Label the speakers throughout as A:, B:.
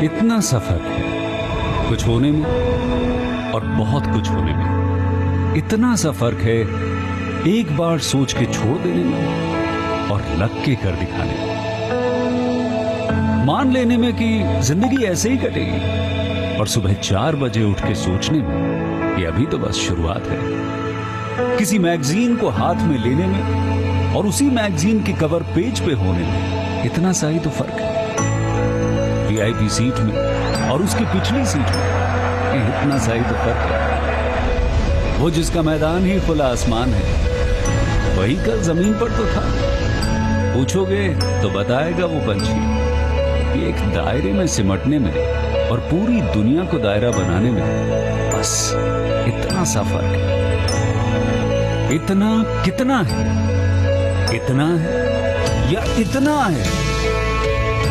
A: इतना सफर है कुछ होने में और बहुत कुछ होने में। इतना सा फर्क है एक बार सोच के छोड़ देने में और लग के कर दिखाने में। मान लेने में कि जिंदगी ऐसे ही कटेगी और सुबह 4 बजे उठ के सोचने में कि अभी तो बस शुरुआत है। किसी मैगजीन को हाथ में लेने में और उसी मैगजीन के कवर पेज पे होने में इतना सा ही तो फर्क है। वीआईपी सीट में और उसकी पिछली सीट में इतना सा ही तो फर्क है। वो जिसका मैदान ही खुला आसमान है वही कल जमीन पर तो था। पूछोगे तो बताएगा वो पंछी कि एक दायरे में सिमटने में और पूरी दुनिया को दायरा बनाने में बस इतना सा फर्क है। इतना कितना है? इतना है या इतना है?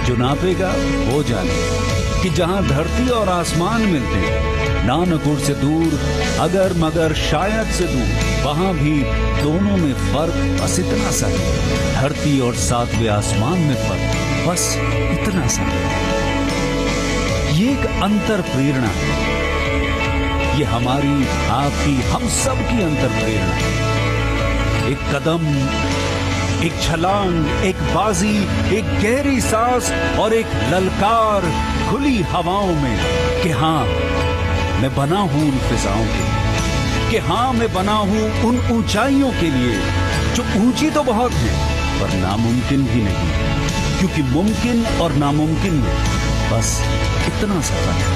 A: जो नापेगा वो जाने कि जहां धरती और आसमान मिलते हैं, नानकुर से दूर, अगर मगर शायद से दूर, वहां भी दोनों में फर्क बस इतना सा है। धरती और 7वें आसमान में फर्क बस इतना सा है। ये एक अंतर प्रेरणा है। ये हमारी, आपकी, हम सब की अंतर प्रेरणा है। एक कदम, एक छलांग, एक बाजी, एक गहरी सांस और एक ललकार खुली हवाओं में कि हाँ मैं बना हूं उन फिजाओं के लिए, कि हाँ मैं बना हूं उन ऊंचाइयों के लिए जो ऊंची तो बहुत है पर नामुमकिन भी नहीं, क्योंकि मुमकिन और नामुमकिन में बस इतना सा फर्क है।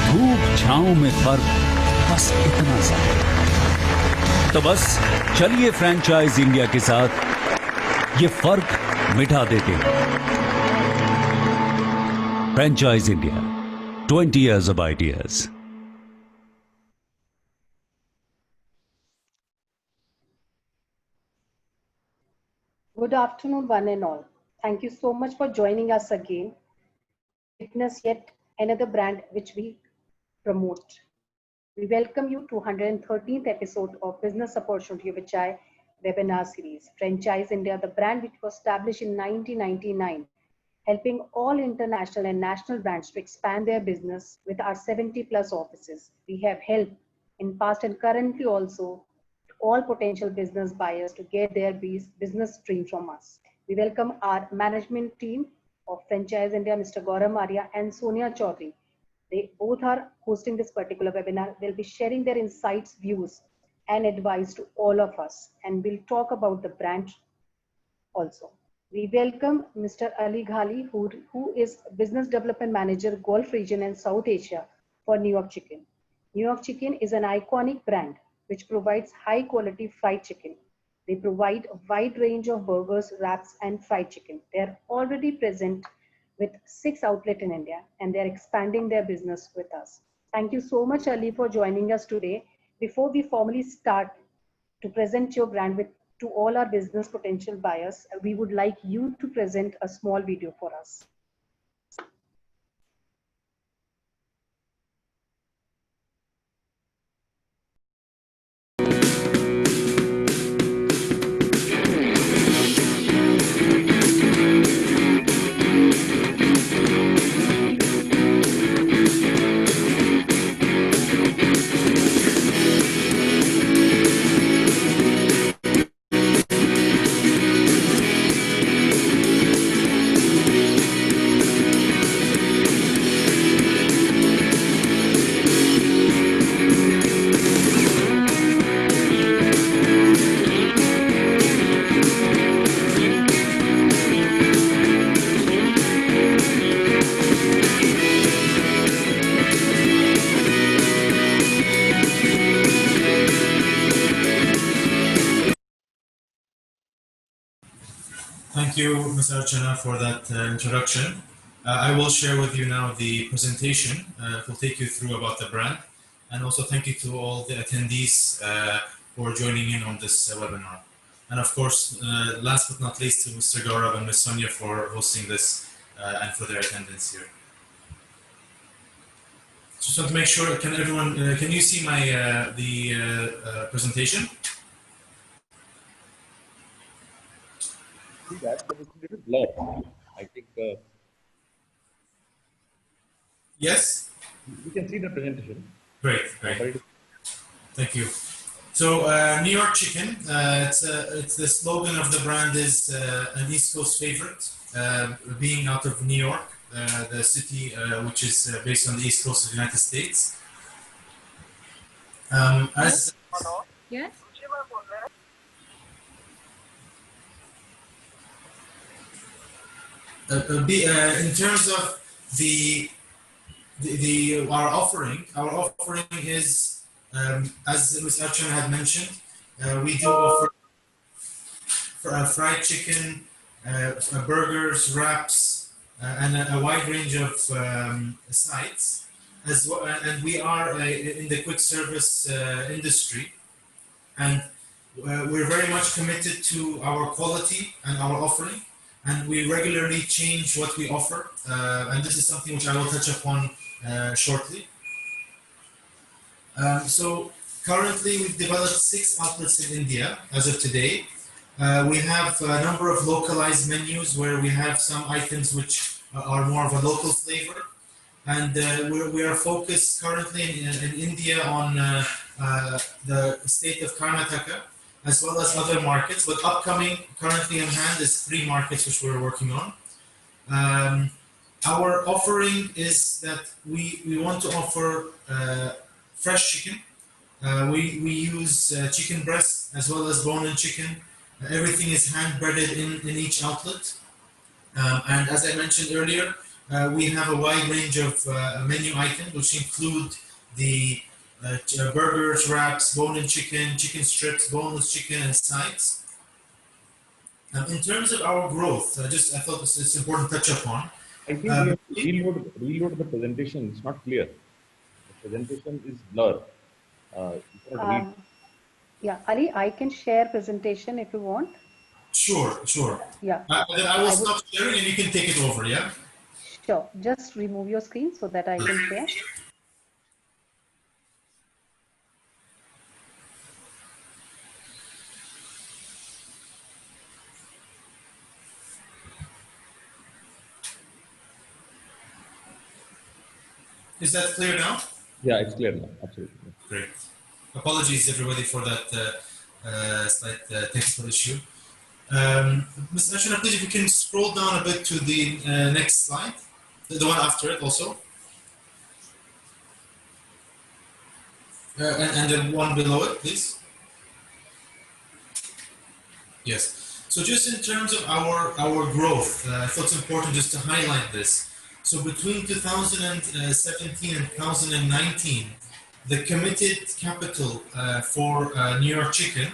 A: धूप छांव में फर्क बस इतना सा है। तो बस चलिए फ्रेंचाइज इंडिया के साथ ये फर्क मिटा देते हैं। Franchise India, 20 years of ideas.
B: Good afternoon, one and all. Thank you so much for joining us again. Witness yet another brand which we promote. We welcome you to 113th episode of Business Opportunity with Chai webinar series. Franchise India, the brand which was established in 1999, helping all international and national brands to expand their business with our 70 plus offices. We have helped in past and currently also all potential business buyers to get their business dream from us. We welcome our management team of Franchise India, Mr. Gaurav Maria and Sonia Chaudhary. They both are hosting this particular webinar. They'll be sharing their insights, views, and advice to all of us. And we'll talk about the brand also. We welcome Mr. Ali Ghali, who is Business Development Manager, Gulf Region and South Asia for New York Chicken. New York Chicken is an iconic brand which provides high quality fried chicken. They provide a wide range of burgers, wraps, and fried chicken. They are already present with 6 outlets in India, and they're expanding their business with us. Thank you so much, Ali, for joining us today. Before we formally start to present your brand to all our business potential buyers, we would like you to present a small video for us.
C: Thank you, Ms. Archana, for that introduction. I will share with you now the presentation. It will take you through about the brand. And also thank you to all the attendees for joining in on this webinar. And of course, last but not least, to Mr. Gaurav and Ms. Sonia for hosting this and for their attendance here. Just want to make sure, can everyone, can you see my presentation?
D: see that, but it's a little blurred. I think
C: Yes?
D: we can see the presentation.
C: Great,
D: But
C: great.
D: it,
C: Thank you. So New York Chicken, it's the slogan of the brand is an East Coast favorite, being out of New York, the city which is based on the East Coast of the United States. As
E: Yes.
C: in terms of our offering is as Ms. Archana had mentioned, we do offer fried chicken, burgers, wraps, and a wide range of sides. As well, and we are in the quick service industry, and we're very much committed to our quality and our offering, and we regularly change what we offer, and this is something which I will touch upon shortly. So currently we've developed 6 outlets in India as of today. We have a number of localized menus where we have some items which are more of a local flavor, and we are focused currently in India on the state of Karnataka, as well as other markets, but upcoming currently in hand is 3 markets which we're working on. Our offering is that we want to offer fresh chicken. We use chicken breast as well as bone-in chicken. Everything is hand-breaded in each outlet. And as I mentioned earlier, we have a wide range of menu items, which include the burgers, wraps, bone-in chicken, chicken strips, boneless chicken, and sides. In terms of our growth, I thought it's important to touch upon.
D: I think we have to reload the presentation. It's not clear. The presentation is blurred. You cannot read.
B: Yeah, Ali, I can share presentation if you want.
C: Sure, sure.
B: Yeah.
C: Then I will stop sharing and you can take it over, yeah?
B: Sure. Just remove your screen so that I can share.
C: Is that clear now?
D: Yeah, it's clear now. Absolutely.
C: Great. Apologies, everybody, for that slight technical issue. Ms. Archana, please, if you can scroll down a bit to the next slide, the one after it also. And the one below it, please. Yes. So just in terms of our growth, I thought it's important just to highlight this. So between 2017 and 2019, the committed capital for New York Chicken,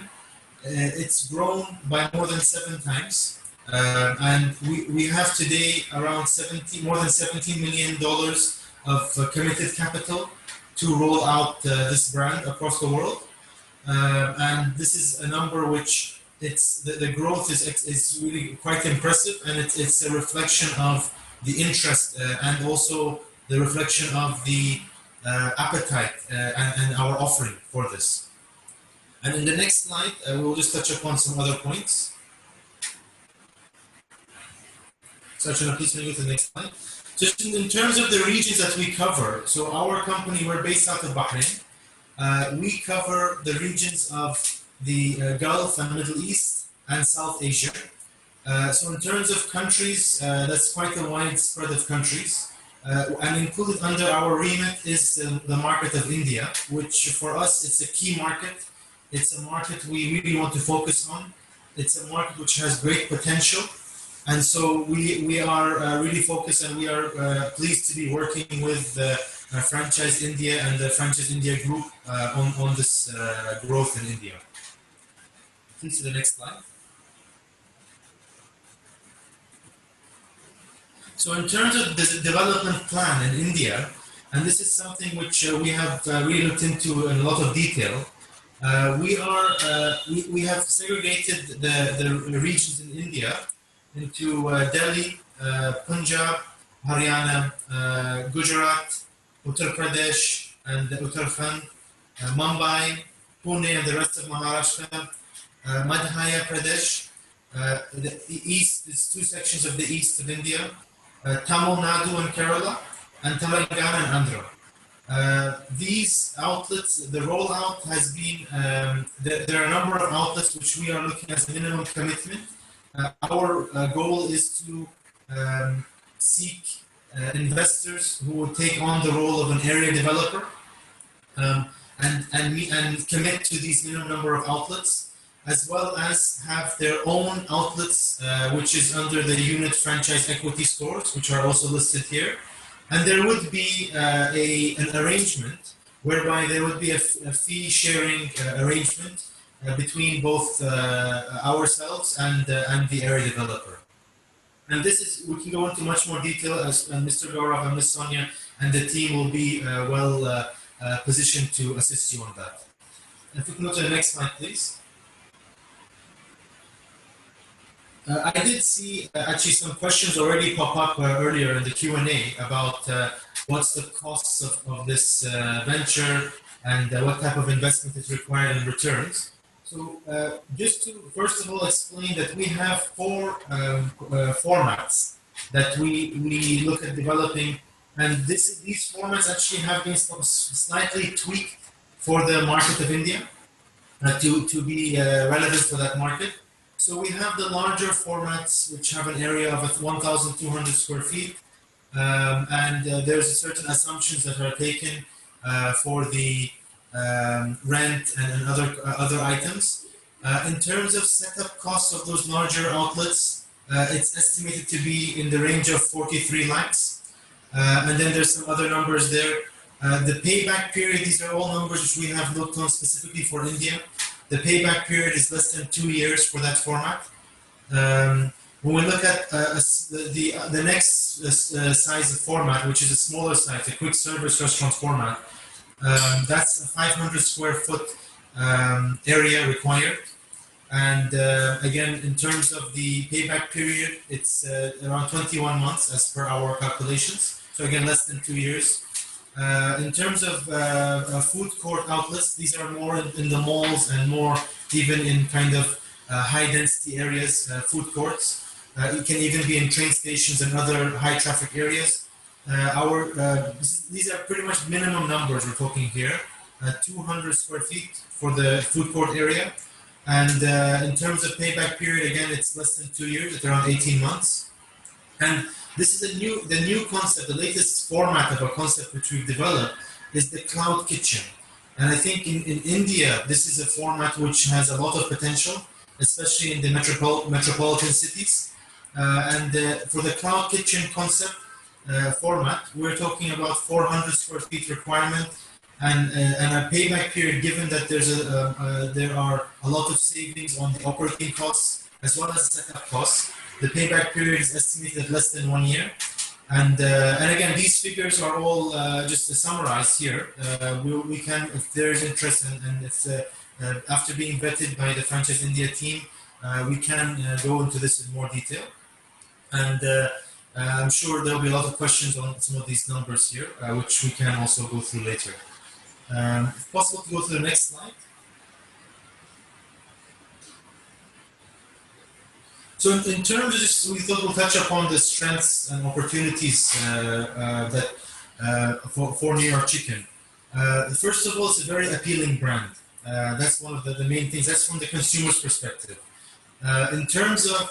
C: it's grown by more than 7 times. And we have today around more than $17 million of committed capital to roll out this brand across the world. And this is a number which the growth is really quite impressive, and it's a reflection of the interest and also the reflection of the appetite and our offering for this. And in the next slide, we'll just touch upon some other points. So, Archana, please can you go to the next slide? Just in terms of the regions that we cover, so our company, we're based out of Bahrain. We cover the regions of the Gulf and Middle East and South Asia. So in terms of countries, that's quite a wide spread of countries. And included under our remit is the market of India, which for us, it's a key market. It's a market we really want to focus on. It's a market which has great potential. And so we are really focused, and we are pleased to be working with Franchise India and the Franchise India Group on this growth in India. Please to the next slide. So in terms of the development plan in India, and this is something which we have really looked into in a lot of detail, we have segregated the regions in India into Delhi, Punjab, Haryana, Gujarat, Uttar Pradesh, and Uttarakhand, Mumbai, Pune, and the rest of Maharashtra, Madhya Pradesh, the east, it's two sections of the east of India, Tamil Nadu and Kerala, and Telangana and Andhra. These outlets, the rollout has been, there are a number of outlets which we are looking at a minimum commitment. Our goal is to seek investors who will take on the role of an area developer and commit to these minimum number of outlets, as well as have their own outlets, which is under the unit franchise equity stores, which are also listed here. And there would be an arrangement whereby there would be a fee sharing arrangement between both ourselves and the area developer. And this is, we can go into much more detail as Mr. Gaurav and Ms. Sonia and the team will be positioned to assist you on that. If we can go to the next slide, please. I did see actually some questions already pop up earlier in the Q&A about what's the costs of this venture and what type of investment is required in returns. So just to first of all explain that we have four formats that we look at developing, and these formats actually have been slightly tweaked for the market of India to be relevant for that market. So we have the larger formats which have an area of 1,200 square feet, and there's certain assumptions that are taken for the rent and other items. In terms of setup costs of those larger outlets, it's estimated to be in the range of 43 lakhs. And then there's some other numbers there. The payback period, these are all numbers which we have looked on specifically for India. The payback period is less than 2 years for that format. When we look at the next size of format, which is a smaller size, a quick service restaurant format, that's a 500 square foot area required. And again, in terms of the payback period, it's around 21 months as per our calculations. So again, less than 2 years. In terms of food court outlets, these are more in the malls and more even in kind of high density areas, food courts. It can even be in train stations and other high traffic areas. These are pretty much minimum numbers we're talking here, 200 square feet for the food court area. And in terms of payback period, again, it's less than 2 years, at around 18 months. And this is the new concept, the latest format of a concept which we've developed is the cloud kitchen. And I think in India, this is a format which has a lot of potential, especially in the metropolitan cities. For the cloud kitchen concept format, we're talking about 400 square feet requirement and a payback period, given that there are a lot of savings on the operating costs as well as setup costs. The payback period is estimated at less than 1 year. And again, these figures are all just summarized here. We can, if there is interest and if after being vetted by the Franchise India team, we can go into this in more detail. And I'm sure there'll be a lot of questions on some of these numbers here, which we can also go through later. If possible, to go to the next slide. So in terms of this, we thought we'll touch upon the strengths and opportunities for New York Chicken. First of all, it's a very appealing brand. That's one of the main things. That's from the consumer's perspective. In terms of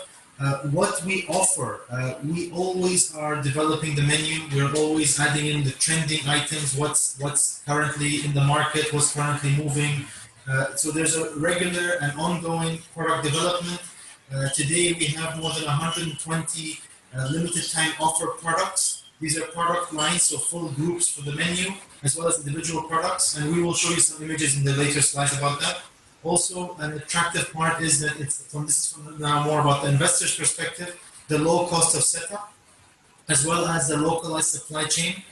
C: what we offer, we always are developing the menu. We're always adding in the trending items, what's currently in the market, what's currently moving. So there's a regular and ongoing product development. Today we have more than 120 limited time offer products. These are product lines, so full groups for the menu, as well as individual products. And we will show you some images in the later slides about that. Also, an attractive part is that this is now more about the investor's perspective, the low cost of setup, as well as the localized supply chain,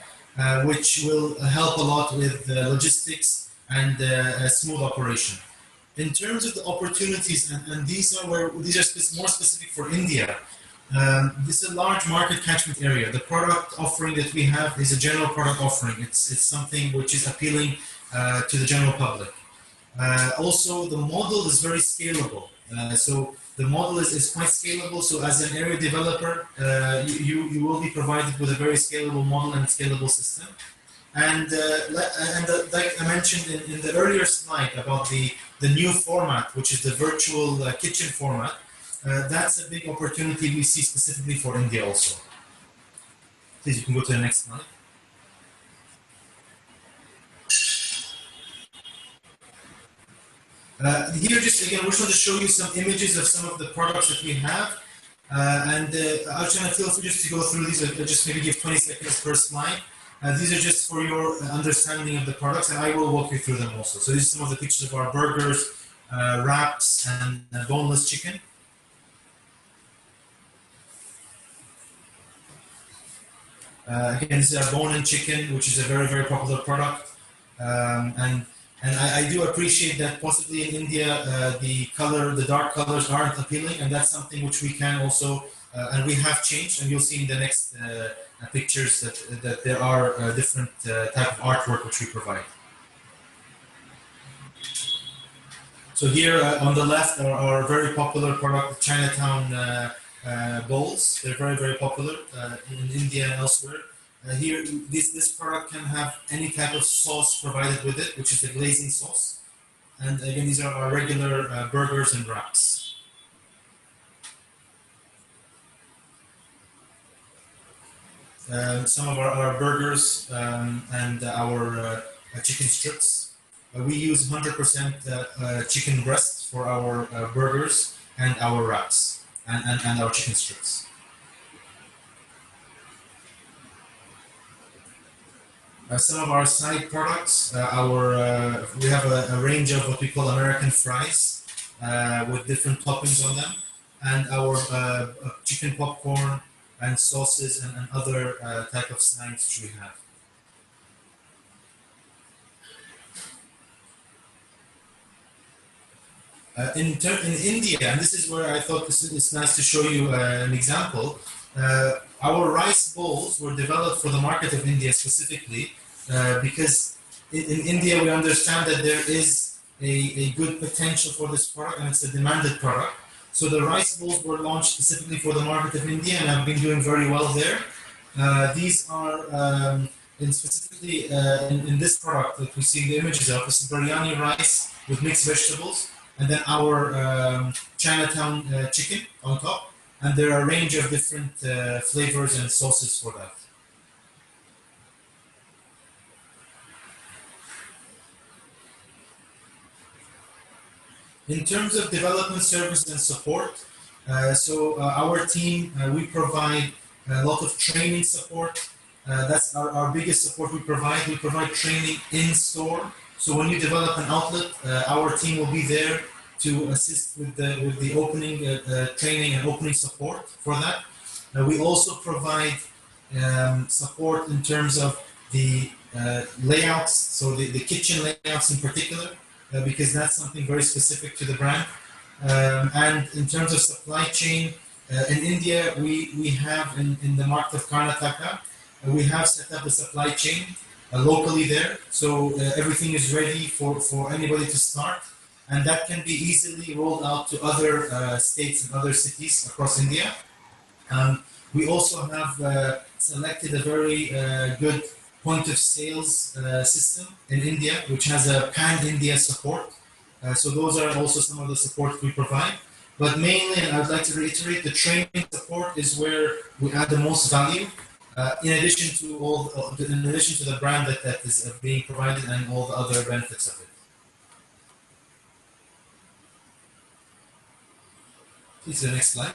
C: which will help a lot with logistics and a smooth operation. In terms of the opportunities, and these are more specific for India. This is a large market catchment area. The product offering that we have is a general product offering. It's something which is appealing to the general public. Also, the model is very scalable. So the model is quite scalable. So as an area developer, you will be provided with a very scalable model and scalable system. And like I mentioned in the earlier slide about the new format, which is the virtual kitchen format, that's a big opportunity we see specifically for India also. Please, you can go to the next slide. Here, just again, we're trying to show you some images of some of the products that we have. I'll try to feel free just to go through these, just maybe give 20 seconds per slide. These are just for your understanding of the products, and I will walk you through them also. So these are some of the pictures of our burgers, wraps, and boneless chicken. Again, this is a bone-in chicken, which is a very, very popular product. And I do appreciate that possibly in India, the dark colors aren't appealing, and that's something which we can also, and we have changed, and you'll see in the next pictures that there are different type of artwork which we provide. So here on the left are our very popular product, Chinatown bowls. They're very, very popular in India and elsewhere. Here, this product can have any type of sauce provided with it, which is the glazing sauce. And again, these are our regular burgers and wraps. Some of our burgers and our chicken strips. We use 100% chicken breast for our burgers and our wraps and our chicken strips. Some of our side products, we have a range of what we call American fries with different toppings on them, and our chicken popcorn and sauces and other type of snacks which we have. In India, and this is where I thought it's nice to show you an example. Our rice bowls were developed for the market of India specifically because in India we understand that there is a good potential for this product and it's a demanded product. So the rice bowls were launched specifically for the market of India and have been doing very well there. These are specifically in this product that we see the images of, this is biryani rice with mixed vegetables, and then our Chinatown chicken on top. And there are a range of different flavors and sauces for that. In terms of development service and support, our team, we provide a lot of training support. That's our biggest support we provide. We provide training in store. So when you develop an outlet, our team will be there to assist with the opening training and opening support for that. We also provide support in terms of the layouts, so the kitchen layouts in particular, because that's something very specific to the brand. And in terms of supply chain, in India, we have in the market of Karnataka, we have set up a supply chain locally there. So everything is ready for anybody to start. And that can be easily rolled out to other states and other cities across India. We also have selected a very good point of sales system in India, which has a pan-India support. So those are also some of the support we provide. But mainly, and I'd like to reiterate, the training support is where we add the most value. In addition to the brand that is being provided and all the other benefits of it. Please, the next slide.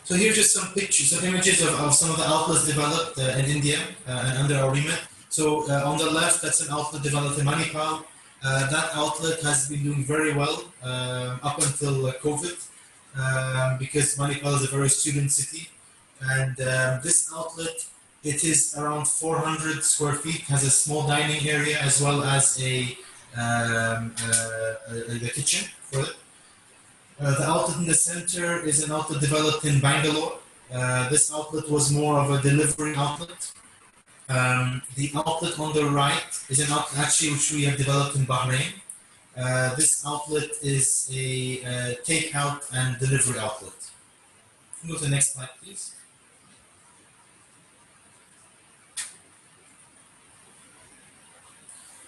C: So here's just some pictures, some images of some of the outlets developed in India and under our remit. So on the left, that's an outlet developed in Manipal. That outlet has been doing very well up until COVID because Manipal is a very student city. And this outlet, it is around 400 square feet, has a small dining area as well as the kitchen for it. The outlet in the center is an outlet developed in Bangalore. This outlet was more of a delivery outlet. The outlet on the right is an outlet actually which we have developed in Bahrain. This outlet is a takeout and delivery outlet. Go to the next slide, please.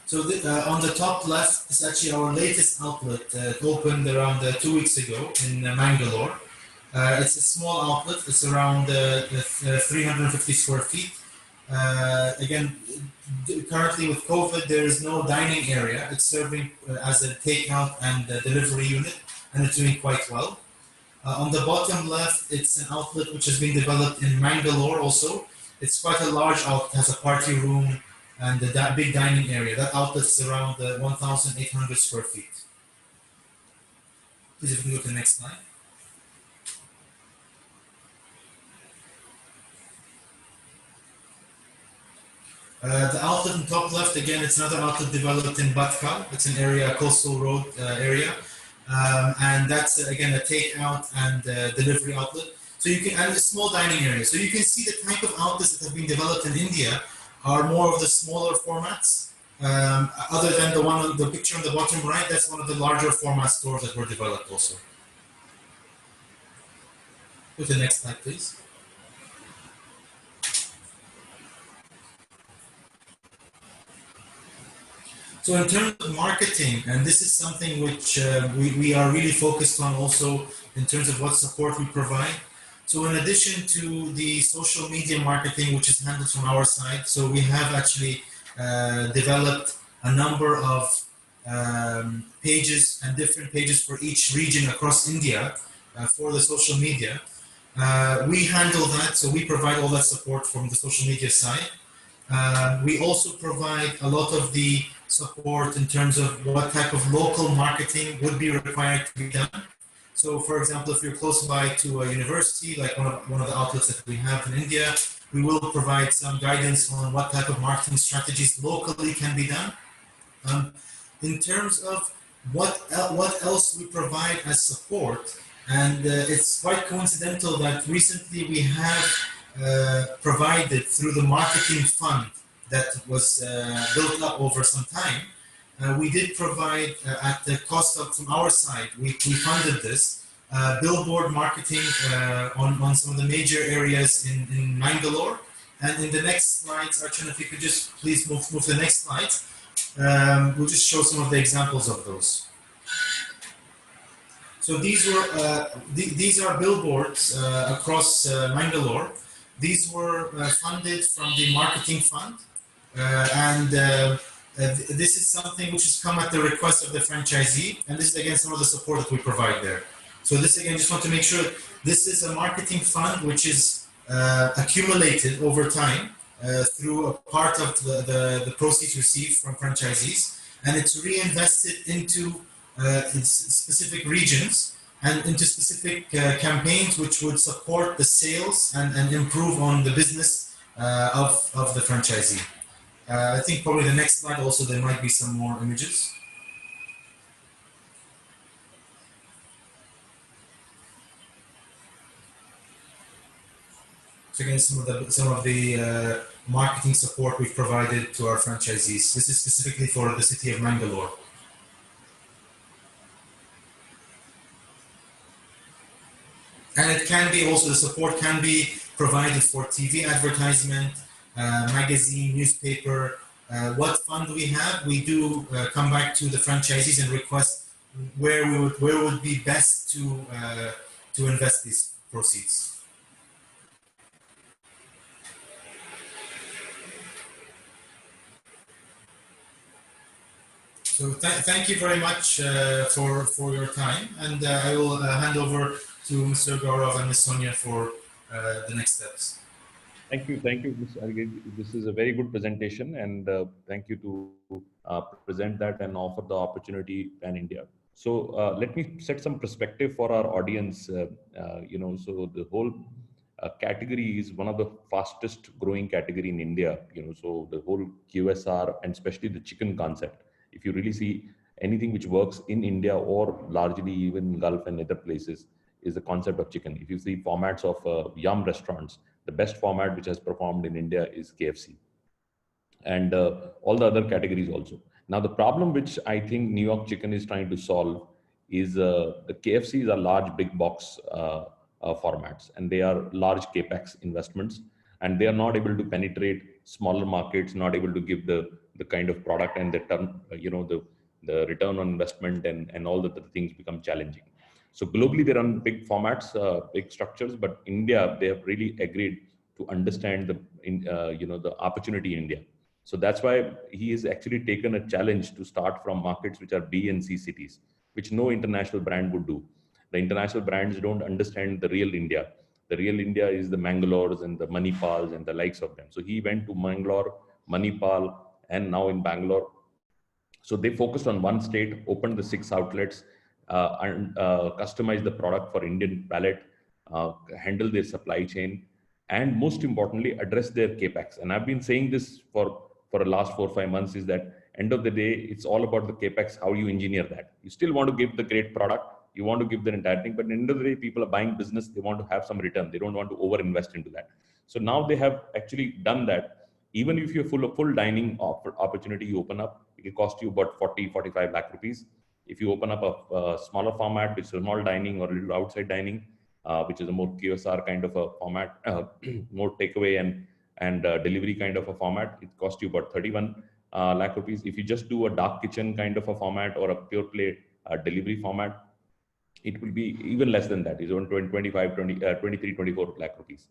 C: So on the top left is actually our latest outlet. It opened around 2 weeks ago in Mangalore. It's a small outlet. It's around 350 square feet. Again, currently with COVID, there is no dining area. It's serving as a takeout and delivery unit, and it's doing quite well. On the bottom left, it's an outlet which has been developed in Mangalore also. It's quite a large outlet, has a party room and a big dining area. That outlet's around 1,800 square feet. Please, if you can go to the next slide. The outlet in top left, again, it's another outlet developed in Batkal. It's an area, coastal road area. And that's, again, a takeout and delivery outlet. So you can, and a small dining area. So you can see the type of outlets that have been developed in India are more of the smaller formats. Other than the one on the picture on the bottom right, that's one of the larger format stores that were developed also. Go to the next slide, please. So in terms of marketing, and this is something which we are really focused on also in terms of what support we provide. So in addition to the social media marketing, which is handled from our side, so we have actually developed a number of pages and different pages for each region across India for the social media. We handle that, so we provide all that support from the social media side. We also provide a lot of the support in terms of what type of local marketing would be required to be done. So, for example, if you're close by to a university, like one of the outlets that we have in India, we will provide some guidance on what type of marketing strategies locally can be done. In terms of what else we provide as support, and it's quite coincidental that recently we have provided through the marketing fund that was built up over some time. We did provide at the cost of from our side, we funded this billboard marketing on some of the major areas in Mangalore. And in the next slides, Archana, if you could just please move to the next slide. We'll just show some of the examples of those. So these are billboards across Mangalore. These were funded from the marketing fund, this is something which has come at the request of the franchisee, and this is again some of the support that we provide there. So this again, just want to make sure this is a marketing fund which is accumulated over time through a part of the proceeds received from franchisees, and it's reinvested into specific regions and into specific campaigns which would support the sales and improve on the business of the franchisee. I think probably the next slide also there might be some more images. So again, some of the marketing support we've provided to our franchisees. This is specifically for the city of Mangalore. And it can be also, the support can be provided for TV advertisement, magazine, newspaper. What fund we have, we do come back to the franchisees and request where would be best to invest these proceeds. So thank you very much for your time, and I will hand over to Mr. Gaurav and Ms. Sonia for the next steps.
D: Thank you, Ms. Argid. This is a very good presentation, and thank you to present that and offer the opportunity pan India. So let me set some perspective for our audience. So the whole category is one of the fastest growing category in India. So the whole QSR and especially the chicken concept. If you really see anything which works in India or largely even Gulf and other places, is the concept of chicken. If you see formats of Yum restaurants, the best format which has performed in India is KFC. and all the other categories also. Now, the problem which I think New York Chicken is trying to solve is the KFCs are large big box formats, and they are large capex investments, and they are not able to penetrate smaller markets, not able to give the kind of product and the term, the return on investment and all the things become challenging. So globally they run big formats, big structures, but India, they have really agreed to understand the opportunity in India. So that's why he has actually taken a challenge to start from markets which are B and C cities, which no international brand would do. The international brands don't understand the real India. The real India is the Mangalores and the Manipals and the likes of them. So he went to Mangalore, Manipal, and now in Bangalore. So they focused on one state, opened the 6 outlets, and customized the product for Indian palate, handle their supply chain, and most importantly, address their capex. And I've been saying this for the last 4 or 5 months, is that end of the day, it's all about the capex, how you engineer that. You still want to give the great product, you want to give the entire thing, but at the end of the day, people are buying business, they want to have some return, they don't want to over invest into that. So now they have actually done that. Even if you're full dining opportunity you open up, it will cost you about 40-45 lakh rupees. If you open up a smaller format, which is small dining or a little outside dining, which is a more QSR kind of a format, more takeaway and delivery kind of a format, it costs you about 31 lakh rupees. If you just do a dark kitchen kind of a format or a pure play delivery format, it will be even less than that. It's around 23, 24 lakh rupees.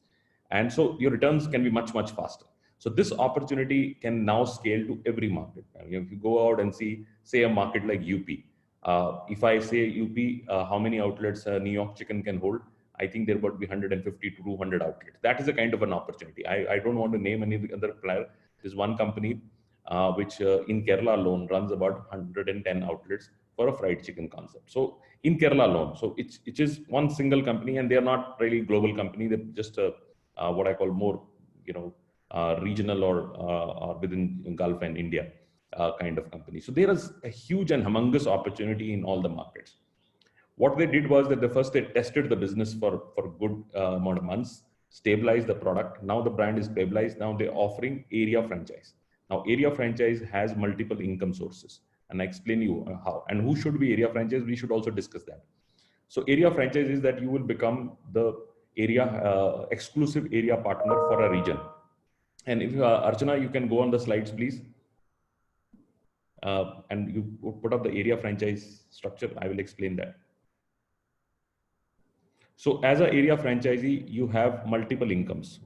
D: And so your returns can be much, much faster. So this opportunity can now scale to every market. If you go out and see, say a market like UP, if I say UP, how many outlets New York Chicken can hold? I think there would be 150 to 200 outlets. That is a kind of an opportunity. I don't want to name any other player. There's one company which in Kerala alone runs about 110 outlets for a fried chicken concept. So in Kerala alone, so it is one single company, and they are not really global company. They're just what I call more, regional or within Gulf and India kind of company. So there is a huge and humongous opportunity in all the markets. What they did was that they tested the business for a good amount of months, stabilized the product. Now the brand is stabilized. Now they're offering area franchise. Now area franchise has multiple income sources, and I explain you how and who should be area franchise. We should also discuss that. So area franchise is that you will become the area exclusive area partner for a region. And if Archana, you can go on the slides, please. And you put up the area franchise structure. I will explain that. So as an area franchisee, you have multiple incomes.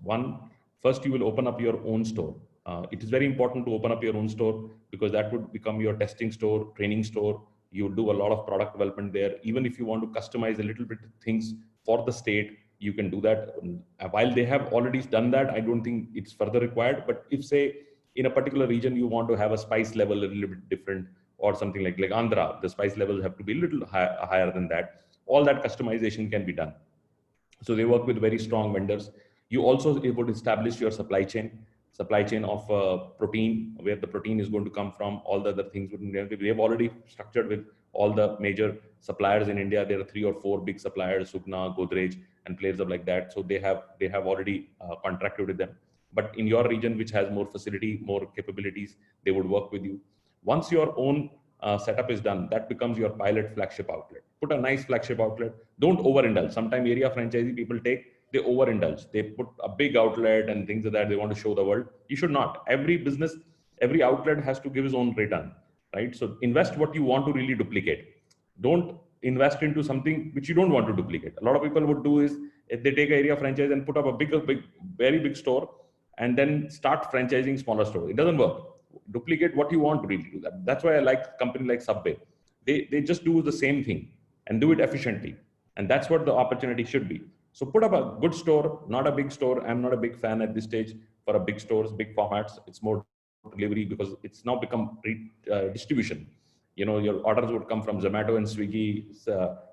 D: First, you will open up your own store. It is very important to open up your own store, because that would become your testing store, training store. You do a lot of product development there. Even if you want to customize a little bit things for the state, you can do that. While they have already done that, I don't think it's further required. But if, say, in a particular region, you want to have a spice level a little bit different, or something like Andhra, the spice levels have to be a little higher than that. All that customization can be done. So they work with very strong vendors. You also able to establish your supply chain of protein, where the protein is going to come from, all the other things. We have already structured with all the major suppliers in India. There are 3 or 4 big suppliers, Sukna, Godrej, and players of like that. So they have already contracted with them. But in your region, which has more facility, more capabilities, they would work with you. Once your own setup is done, that becomes your pilot flagship outlet. Put a nice flagship outlet. Don't overindulge. Sometimes area franchisee people they overindulge. They put a big outlet and things like that. They want to show the world. You should not. Every business, every outlet has to give its own return, right? So invest what you want to really duplicate. Don't invest into something which you don't want to duplicate. A lot of people would do is, if they take an area franchise and put up a very big store, and then start franchising smaller stores. It doesn't work. Duplicate what you want to really do that. That's why I like a company like Subway. They just do the same thing and do it efficiently. And that's what the opportunity should be. So put up a good store, not a big store. I'm not a big fan at this stage for a big stores, big formats. It's more delivery, because it's now become distribution. Your orders would come from Zomato and Swiggy.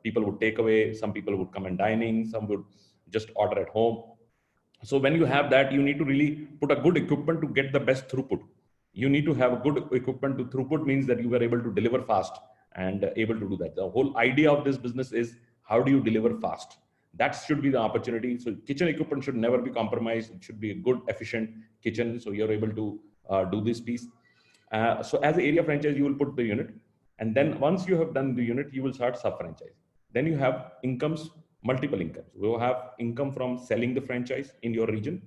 D: People would take away. Some people would come and dining. Some would just order at home. So when you have that, you need to really put a good equipment to get the best throughput. You need to have a good equipment to throughput, means that you are able to deliver fast and able to do that. The whole idea of this business is, how do you deliver fast? That should be the opportunity. So kitchen equipment should never be compromised. It should be a good, efficient kitchen. So you're able to do this piece. So as an area franchise, you will put the unit, and then once you have done the unit, you will start sub-franchise. Then you have incomes, multiple incomes. You will have income from selling the franchise in your region.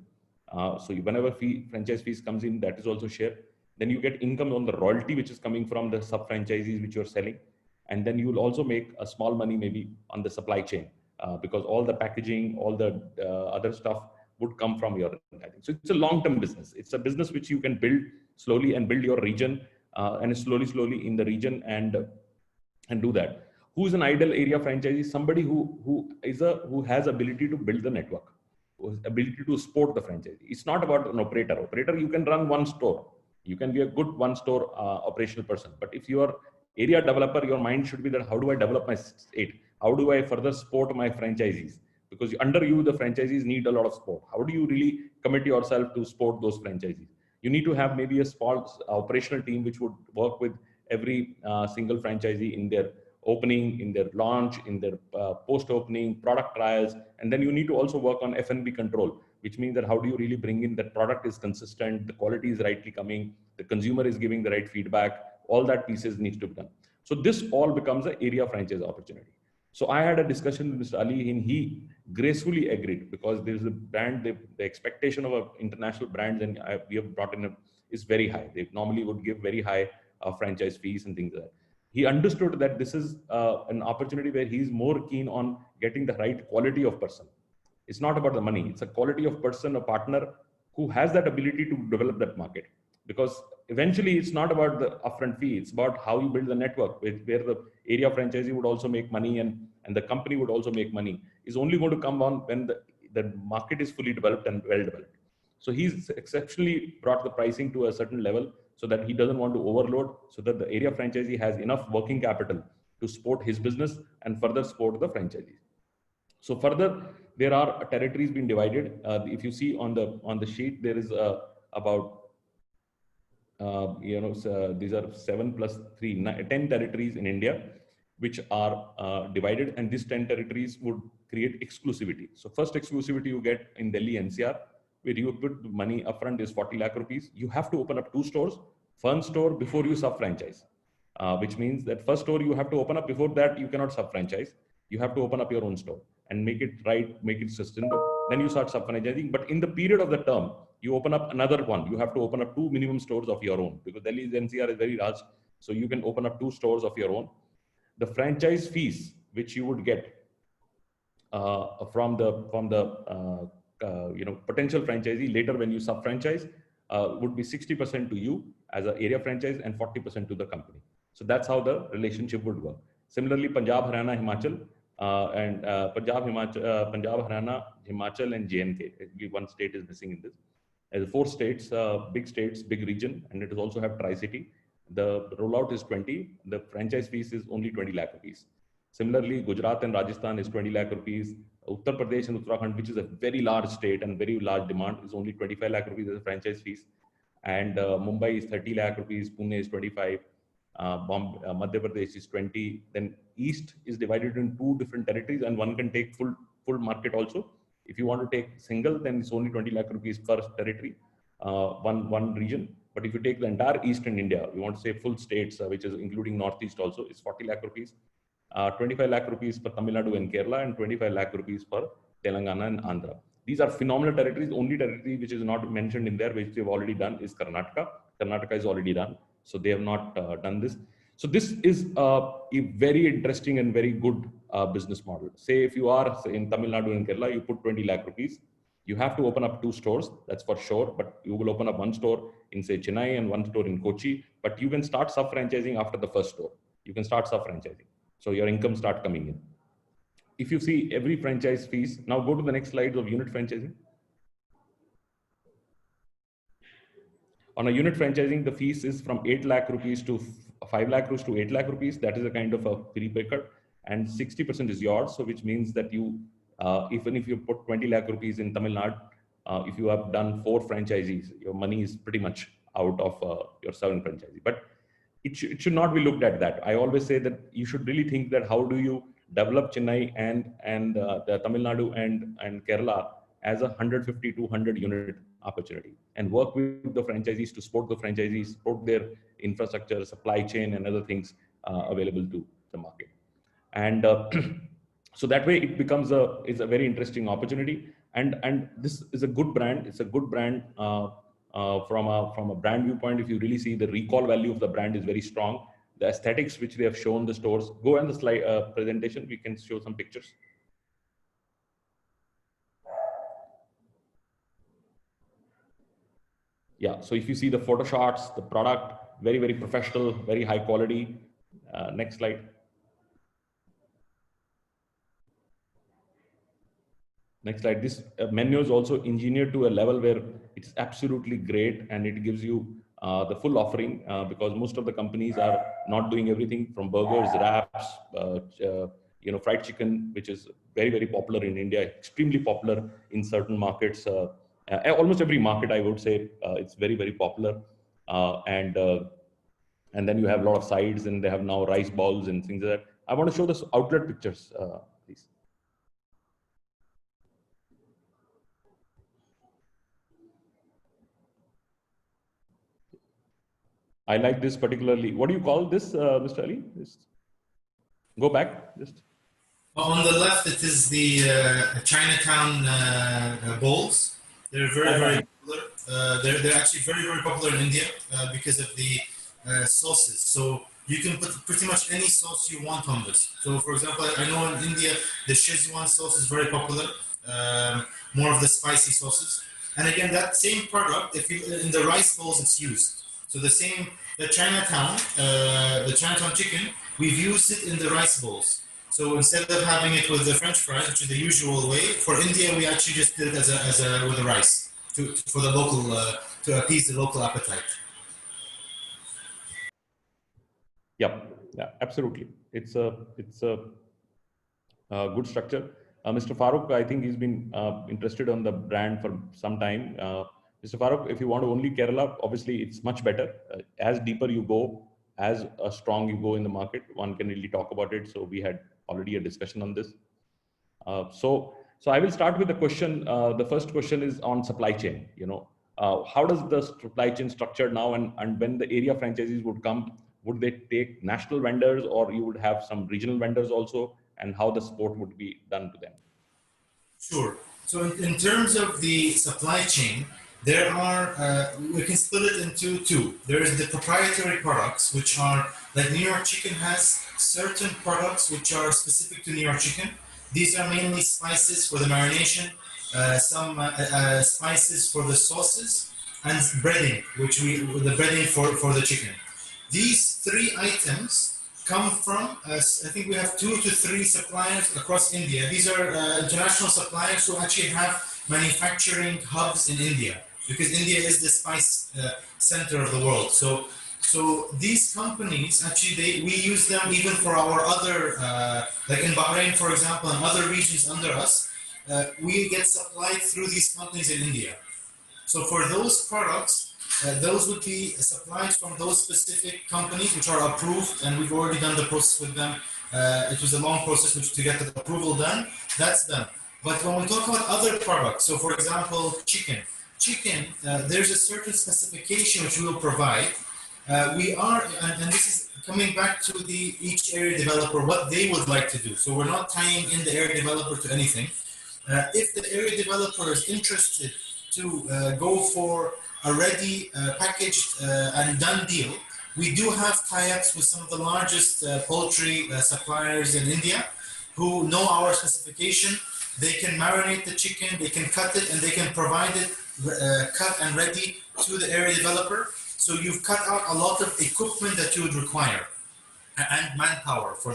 D: So whenever franchise fees comes in, that is also shared. Then you get income on the royalty, which is coming from the sub-franchisees which you're selling. And then you will also make a small money maybe on the supply chain, because all the packaging, all the other stuff would come from your advertising. So it's a long-term business. It's a business which you can build slowly and build your region, and slowly in the region and do that. Who is an ideal area franchisee? Somebody who has ability to build the network, who has ability to support the franchisee. It's not about an operator. Operator, you can run one store. You can be a good one store operational person. But if you are area developer, your mind should be that how do I develop my state? How do I further support my franchisees? Because under you, the franchisees need a lot of support. How do you really commit yourself to support those franchisees? You need to have maybe a small operational team which would work with every single franchisee in their opening, in their launch, in their post-opening, product trials. And then you need to also work on F&B control, which means that how do you really bring in that product is consistent, the quality is rightly coming, the consumer is giving the right feedback, all that pieces needs to be done. So this all becomes an area franchise opportunity. So I had a discussion with Mr. Ali and he gracefully agreed, because there's a brand, the expectation of international brands and we have brought in is very high. They normally would give very high franchise fees and things like that. He understood that this is an opportunity where he's more keen on getting the right quality of person. It's not about the money. It's a quality of person, a partner who has that ability to develop that market. Because eventually it's not about the upfront fee. It's about how you build the network where the area franchisee would also make money and the company would also make money. Is only going to come on when the market is fully developed and well developed. So he's exceptionally brought the pricing to a certain level so that he doesn't want to overload, so that the area franchisee has enough working capital to support his business and further support the franchisees. So further, there are territories being divided. If you see on the sheet, there is about these are 7 plus 3, 10 territories in India, which are divided, and these 10 territories would create exclusivity. So first exclusivity you get in Delhi NCR, where you put money upfront is 40 lakh rupees. You have to open up 2 stores, one store before you sub-franchise, which means that first store you have to open up. Before that, you cannot sub-franchise. You have to open up your own store and make it right, make it sustainable. Then you start sub-franchising. But in the period of the term, you open up another one. You have to open up 2 minimum stores of your own, because Delhi's NCR is very large. So you can open up 2 stores of your own. The franchise fees, which you would get from the potential franchisee later when you sub-franchise, would be 60% to you as an area franchise and 40% to the company. So that's how the relationship would work. Similarly, Punjab, Haryana, Himachal, Punjab, Haryana, Himachal, and JNK. One state is missing in this. As 4 states, big states, big region, and it is also have Tri-City. The rollout is 20. The franchise fees is only 20 lakh rupees. Similarly, Gujarat and Rajasthan is 20 lakh rupees. Uttar Pradesh and Uttarakhand, which is a very large state and very large demand, is only 25 lakh rupees as a franchise fees. And Mumbai is 30 lakh rupees, Pune is 25, Madhya Pradesh is 20. Then East is divided in 2 different territories, and one can take full market also. If you want to take single, then it's only 20 lakh rupees per territory, one region. But if you take the entire Eastern India, you want to say full states, which is including Northeast also, is 40 lakh rupees. 25 lakh rupees for Tamil Nadu and Kerala, and 25 lakh rupees for Telangana and Andhra. These are phenomenal territories. Only territory which is not mentioned in there, which they've already done, is Karnataka. Karnataka is already done. So they have not done this. So this is a very interesting and very good business model. Say if you are in Tamil Nadu and Kerala, you put 20 lakh rupees. You have to open up 2 stores, that's for sure. But you will open up 1 store in say Chennai and 1 store in Kochi. But you can start sub-franchising after the first store. You can start sub-franchising. So your income start coming in. If you see every franchise fees, now go to the next slide of unit franchising. On a unit franchising, the fees is from 8 lakh rupees to 5 lakh rupees to 8 lakh rupees. That is a kind of a pre-packer, and 60% is yours. So which means that you, even if you put 20 lakh rupees in Tamil Nadu, if you have done 4 franchisees, your money is pretty much out of your 7 franchisee. But it should not be looked at that. I always say that you should really think that how do you develop Chennai and the Tamil Nadu and Kerala as a 150 to 200 unit opportunity and work with the franchisees to support the franchisees, support their infrastructure, supply chain, and other things available to the market. And so that way it becomes a very interesting opportunity. And this is a good brand. It's a good brand from a brand viewpoint. If you really see, the recall value of the brand is very strong. The aesthetics which they have shown the stores. Go on the slide presentation. We can show some pictures. Yeah. So if you see the photo shots, the product, very, very professional, very high quality. Next slide. Next slide. This menu is also engineered to a level where it's absolutely great, and it gives you the full offering because most of the companies are not doing everything from burgers, wraps, fried chicken, which is very, very popular in India, extremely popular in certain markets. Almost every market, I would say, it's very, very popular. And then you have a lot of sides, and they have now rice balls and things like that. I want to show this outlet pictures, please. I like this particularly. What do you call this, Mr. Ali? Go back, just.
C: On the left, it is the Chinatown bowls. They're very, very popular. They're actually very, very popular in India because of the sauces. So you can put pretty much any sauce you want on this. So, for example, I know in India, the Szechuan sauce is very popular, more of the spicy sauces. And again, that same product, in the rice bowls, it's used. So the Chinatown chicken, we've used it in the rice bowls. So instead of having it with the French fries, which is the usual way, for India we actually just did it with the rice for the local to appease the local appetite.
D: Yeah, absolutely. It's a good structure. Mr. Farooq, I think he's been interested on the brand for some time. Mr. Farooq, if you want to only Kerala, obviously it's much better. As deeper you go, as strong you go in the market, one can really talk about it. So we had already a discussion on this. So I will start with the question. The first question is on supply chain. How does the supply chain structure now, and when the area franchisees would come, would they take national vendors, or you would have some regional vendors also, and how the support would be done to them?
C: Sure. So in terms of the supply chain, there are, we can split it into two. There is the proprietary products, which are, like New York Chicken has certain products which are specific to New York Chicken. These are mainly spices for the marination, some spices for the sauces, and breading, the breading for the chicken. These three items come from, I think we have 2 to 3 suppliers across India. These are international suppliers who actually have manufacturing hubs in India, because India is the spice center of the world. So these companies, actually, we use them even for our other, like in Bahrain, for example, and other regions under us, we get supplied through these companies in India. So for those products, those would be supplied from those specific companies which are approved, and we've already done the process with them. It was a long process to get the approval done. That's done. But when we talk about other products, so for example, chicken, there's a certain specification which we will provide. And this is coming back to each area developer, what they would like to do. So we're not tying in the area developer to anything. If the area developer is interested to go for a ready, packaged and done deal, we do have tie-ups with some of the largest poultry suppliers in India who know our specification. They can marinate the chicken, they can cut it, and they can provide it cut and ready to the area developer. So you've cut out a lot of equipment that you would require and manpower for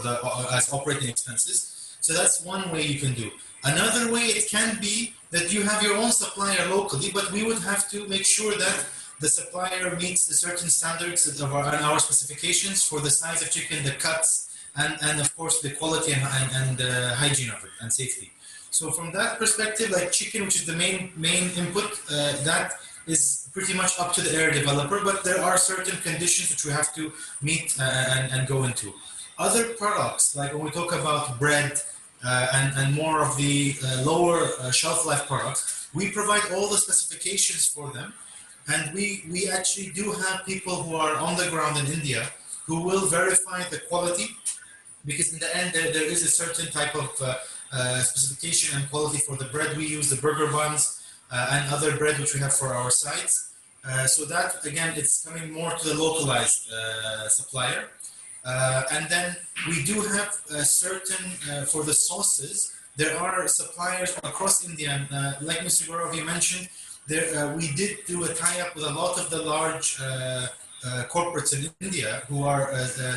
C: as operating expenses. So that's one way you can do. Another way it can be that you have your own supplier locally, but we would have to make sure that the supplier meets the certain standards of our specifications for the size of chicken, the cuts, and of course the quality and hygiene of it and safety. So from that perspective, like chicken, which is the main input, that is pretty much up to the area developer, but there are certain conditions which we have to meet and go into. Other products, like when we talk about bread and more of the lower shelf life products, We provide all the specifications for them, and we actually do have people who are on the ground in India who will verify the quality, because in the end there is a certain type of specification and quality for the bread we use, the burger buns, and other bread which we have for our sites. So that, again, it's coming more to the localized supplier. And then we do have certain, for the sauces, there are suppliers across India. Like Mr. Gaurav mentioned, we did do a tie-up with a lot of the large corporates in India who are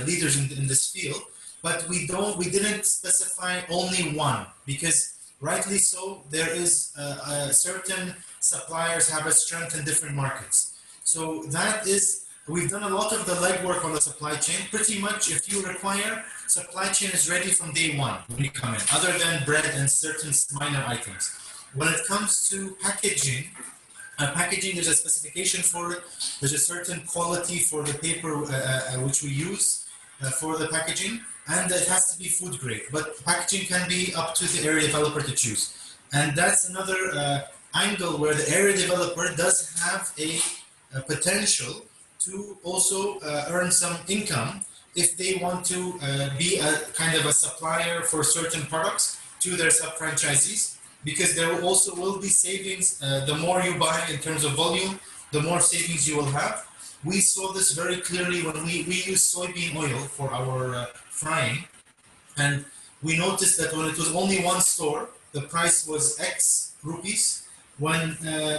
C: leaders in this field, but we didn't specify only one, because rightly so, there is certain suppliers have a strength in different markets. So that is, we've done a lot of the legwork on the supply chain. Pretty much, if you require, supply chain is ready from day one when you come in, other than bread and certain minor items. When it comes to packaging, there's a specification for it. There's a certain quality for the paper which we use for the packaging, and it has to be food grade. But packaging can be up to the area developer to choose. And that's another angle where the area developer does have a potential to also earn some income if they want to be a kind of a supplier for certain products to their sub-franchisees, because there also will be savings. The more you buy in terms of volume, the more savings you will have. We saw this very clearly when we use soybean oil for our frying, and we noticed that when it was only one store, the price was X rupees. When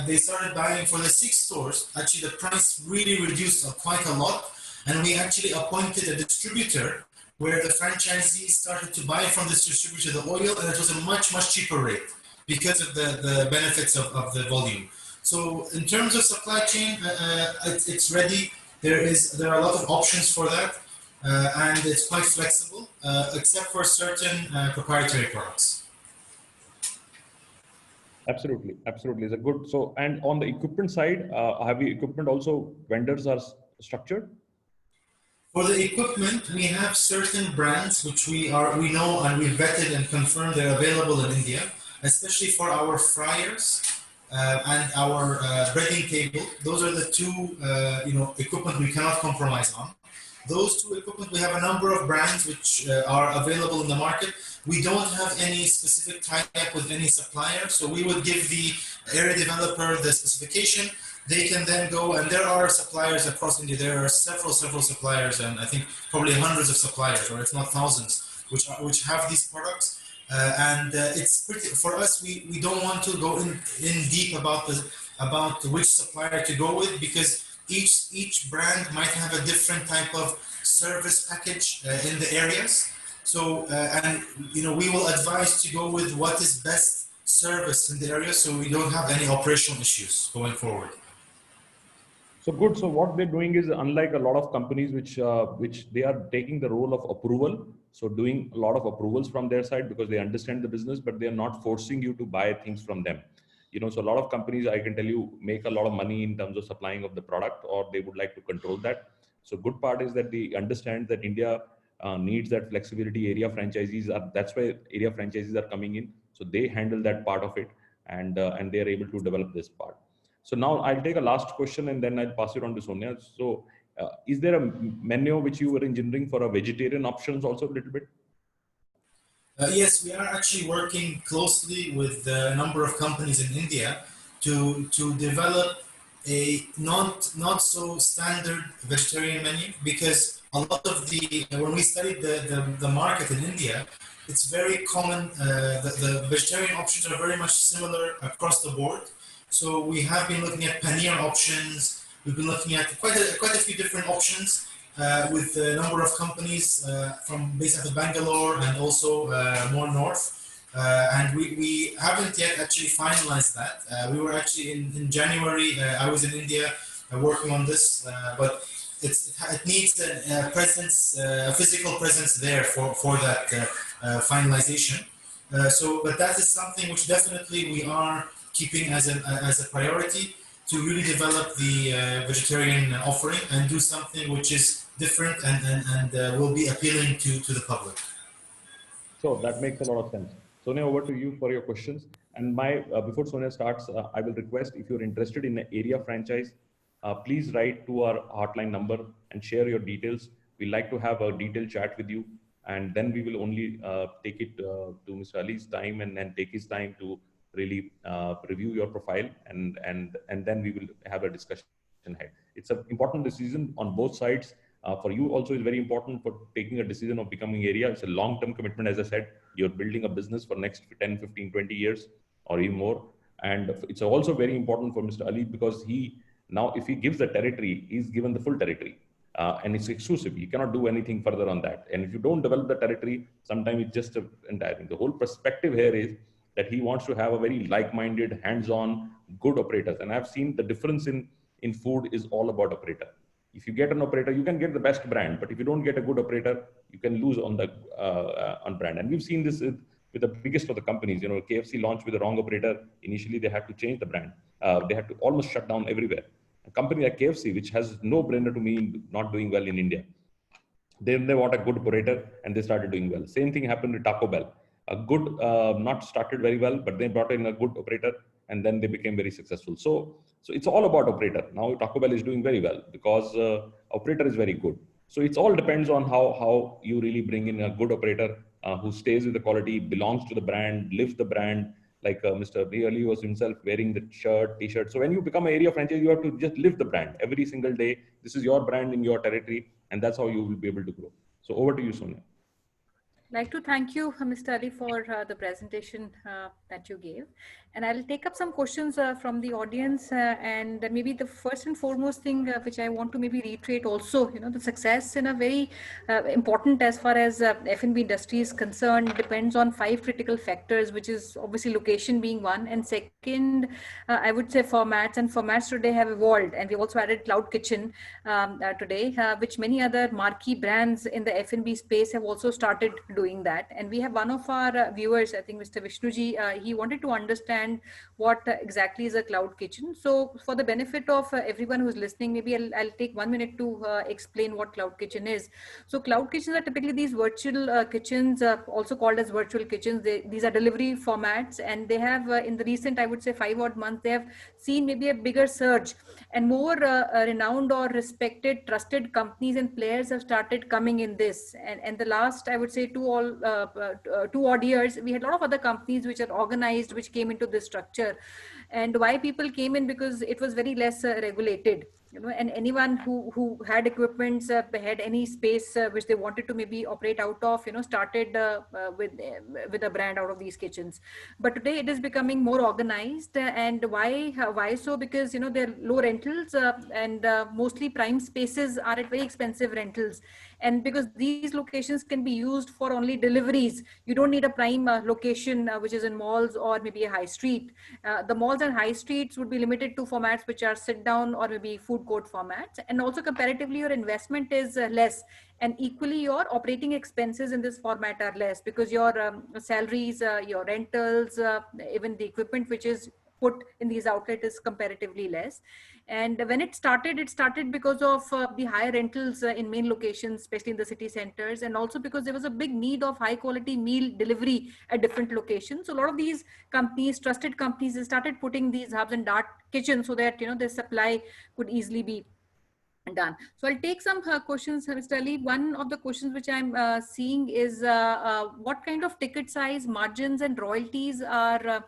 C: they started buying for the 6 stores, actually the price really reduced quite a lot, and we actually appointed a distributor where the franchisees started to buy from this distributor the oil, and it was a much cheaper rate because of the benefits of the volume. So in terms of supply chain, it's ready. There are a lot of options for that, and it's quite flexible, except for certain proprietary products.
D: Absolutely, absolutely. It's a good. So, and on the equipment side, have you equipment also vendors are structured?
C: For the equipment, we have certain brands which we know and we vetted and confirmed they're available in India, especially for our fryers and our breading table. Those are the two equipment we cannot compromise on. Those two equipment, we have a number of brands which are available in the market. We don't have any specific tie-up with any supplier, so we would give the area developer the specification. They can then go, and there are suppliers across India. There are several suppliers, and I think probably hundreds of suppliers, or if not thousands, which have these products. It's pretty, for us, we don't want to go in deep about which supplier to go with, because each brand might have a different type of service package in the areas. So, we will advise to go with what is best service in the area, so we don't have any operational issues going forward.
D: So good. So what they're doing is, unlike a lot of companies which they are taking the role of approval. So doing a lot of approvals from their side because they understand the business, but they are not forcing you to buy things from them. So a lot of companies, I can tell you, make a lot of money in terms of supplying of the product, or they would like to control that. So good part is that they understand that India needs that flexibility. That's why area franchisees are coming in. So they handle that part of it, and they are able to develop this part. So now I'll take a last question and then I'll pass it on to Sonia. So is there a menu which you were engineering for a vegetarian options also a little bit?
C: Yes, we are actually working closely with a number of companies in India to develop a not so standard vegetarian menu, because a lot of when we studied the market in India, it's very common. The vegetarian options are very much similar across the board. So we have been looking at paneer options. We've been looking at quite a few different options with a number of companies based out of Bangalore and also more north. And we haven't yet actually finalized that. We were actually in January. I was in India working on this, but it needs a presence, a physical presence there for that finalization. But that is something which definitely we are keeping as a priority, to really develop the vegetarian offering and do something which is different and will be appealing to the public.
D: So that makes a lot of sense. Sonia, over to you for your questions. And before Sonia starts, I will request, if you're interested in an area franchise, please write to our hotline number and share your details. We'd like to have a detailed chat with you, and then we will only take it to Mr. Ali's time and take his time to really review your profile, and then we will have a discussion ahead. It's an important decision on both sides. For you also is very important for taking a decision of becoming area. It's a long-term commitment. As I said, you're building a business for next 10, 15, 20 years or even more. And it's also very important for Mr. Ali, because now if he gives the territory, he's given the full territory. And it's exclusive. You cannot do anything further on that. And if you don't develop the territory, sometimes it's just an entire thing. The whole perspective here is that he wants to have a very like-minded, hands-on, good operators. And I've seen the difference in food is all about operator. If you get an operator, you can get the best brand, but if you don't get a good operator, you can lose on the on brand. And we've seen this with the biggest of the companies. You know, KFC launched with the wrong operator. Initially, they had to change the brand. They had to almost shut down everywhere. A company like KFC, which has no brainer to me, not doing well in India. Then they want a good operator, and they started doing well. Same thing happened with Taco Bell. A good, not started very well, but they brought in a good operator, and then they became very successful. So it's all about operator. Now Taco Bell is doing very well because operator is very good. So it all depends on how you really bring in a good operator who stays with the quality, belongs to the brand, lives the brand. Like Mr. Ali was himself wearing the shirt, T-shirt. So when you become an area franchise, you have to just live the brand every single day. This is your brand in your territory, and that's how you will be able to grow. So over to you, Sonia.
E: I'd like to thank you, Mr. Ali, for the presentation that you gave. And I'll take up some questions from the audience. And maybe the first and foremost thing which I want to maybe reiterate also, you know, the success in a very important as far as F&B industry is concerned depends on 5 critical factors, which is obviously location being one. And second, I would say formats. And formats today have evolved. And we also added Cloud Kitchen today, which many other marquee brands in the F&B space have also started doing that. And we have one of our viewers, I think Mr. Vishnuji, he wanted to understand what exactly is a cloud kitchen. So for the benefit of everyone who's listening, maybe I'll take 1 minute to explain what cloud kitchen is. So cloud kitchens are typically these virtual kitchens, also called as virtual kitchens. These are delivery formats, and they have in the recent, I would say 5 odd months, they have seen maybe a bigger surge, and more renowned or respected, trusted companies and players have started coming in this. And the last, I would say 2 odd years, we had a lot of other companies which are organized, which came into this structure. And why people came in? Because it was very less regulated, you know, and anyone who had equipments, had any space which they wanted to maybe operate out of, you know, started with a brand out of these kitchens. But today it is becoming more organized. And why so? Because, you know, they're low rentals and mostly prime spaces are at very expensive rentals. And because these locations can be used for only deliveries, you don't need a prime location which is in malls or maybe a high street. The malls and high streets would be limited to formats which are sit down or maybe food court formats. And also comparatively, your investment is less. And equally, your operating expenses in this format are less, because your salaries, your rentals, even the equipment which is put in these outlets is comparatively less. And when it started because of the higher rentals in main locations, especially in the city centers, and also because there was a big need of high quality meal delivery at different locations. So a lot of these companies, trusted companies, they started putting these hubs and dark kitchens so that, you know, the supply could easily be done. So I'll take some questions, Mr. Ali. One of the questions which I'm seeing is what kind of ticket size, margins and royalties are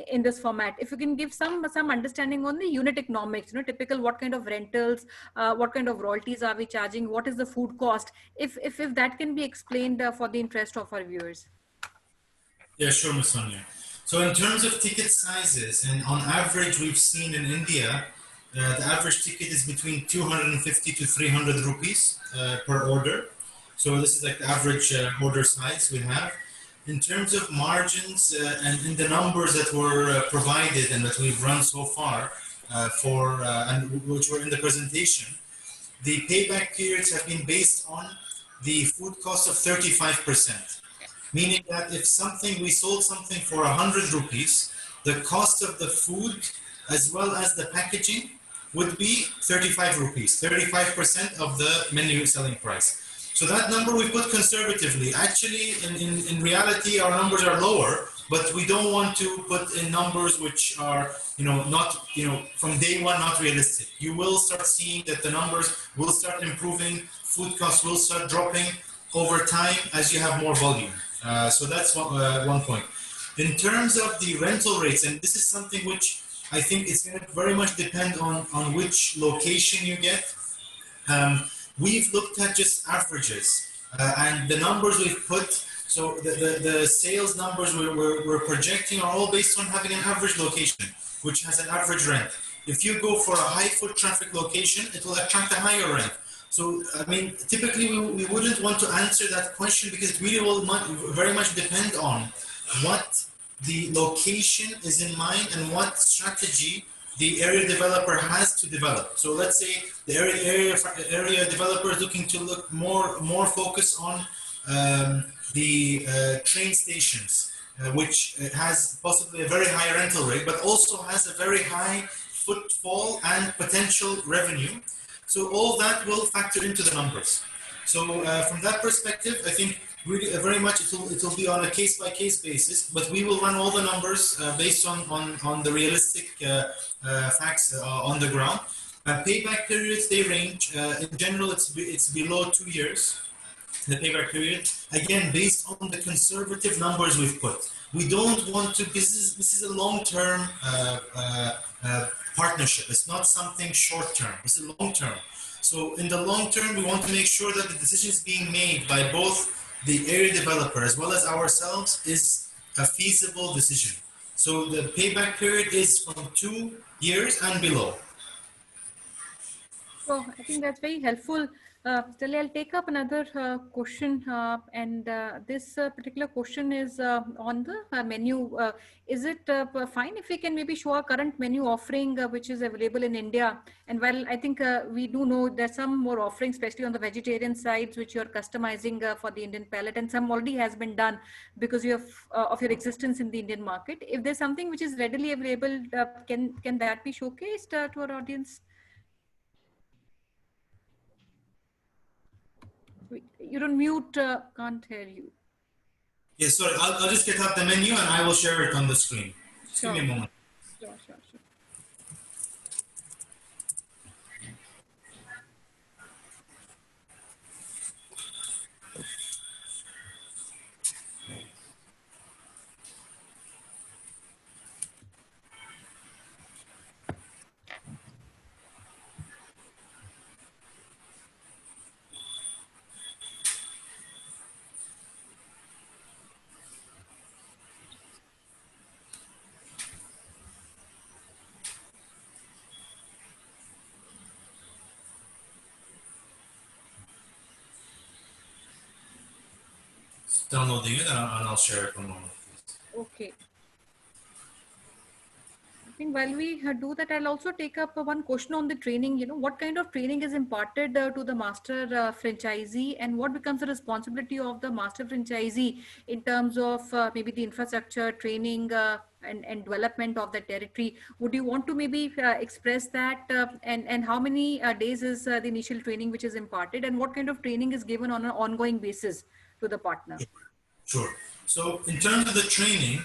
E: in this format? If you can give some understanding on the unit economics, you know, typical, what kind of rentals, what kind of royalties are we charging, what is the food cost? If that can be explained for the interest of our viewers.
C: Yeah, sure, Ms. Sonia. So in terms of ticket sizes, and on average, we've seen in India, the average ticket is between 250 to 300 rupees per order. So this is like the average order size we have. In terms of margins and in the numbers that were provided and that we've run so far and which were in the presentation, the payback periods have been based on the food cost of 35%. Meaning that if we sold something for 100 rupees, the cost of the food as well as the packaging would be 35 rupees, 35% of the menu selling price. So that number we put conservatively. Actually, in reality, our numbers are lower, but we don't want to put in numbers which are, not, from day one, not realistic. You will start seeing that the numbers will start improving, food costs will start dropping over time as you have more volume. So that's one point. In terms of the rental rates, and this is something which I think it's going to very much depend on which location you get. We've looked at just averages, and the numbers we've put, so the sales numbers we're projecting are all based on having an average location, which has an average rent. If you go for a high foot traffic location, it will attract a higher rent. So, I mean, typically we wouldn't want to answer that question because it really will very much depend on what the location is in mind and what strategy the area developer has to develop. So let's say the area developer is looking to look more focus on the train stations, which has possibly a very high rental rate, but also has a very high footfall and potential revenue. So all that will factor into the numbers. So from that perspective, I think really very much it will be on a case-by-case basis, but we will run all the numbers based on the realistic facts on the ground. Payback periods, they range. In general, it's below 2 years, the payback period. Again, based on the conservative numbers we've put. We don't want to, this is a long-term partnership. It's not something short-term, it's a long-term. So in the long term, we want to make sure that the decisions being made by both the area developer as well as ourselves is a feasible decision. So the payback period is from 2 years and below.
E: So I think that's very helpful. Steli, I'll take up another question, and this particular question is on the menu. Is it fine if we can maybe show our current menu offering which is available in India? And while I think we do know there's some more offerings, especially on the vegetarian sides, which you're customizing for the Indian palate, and some already has been done because you have of your existence in the Indian market. If there's something which is readily available, can that be showcased to our audience? You're on mute, can't hear you.
C: Yes, sorry, I'll just get up the menu and I will share it on the screen. Just give me a moment.
E: Sure.
C: Downloading it and I'll share it one moment.
E: Okay. I think while we do that, I'll also take up one question on the training. What kind of training is imparted to the master franchisee, and what becomes the responsibility of the master franchisee in terms of maybe the infrastructure, training, and development of the territory? Would you want to maybe express that, and how many days is the initial training which is imparted, and what kind of training is given on an ongoing basis to the partner?
C: Sure. So in terms of the training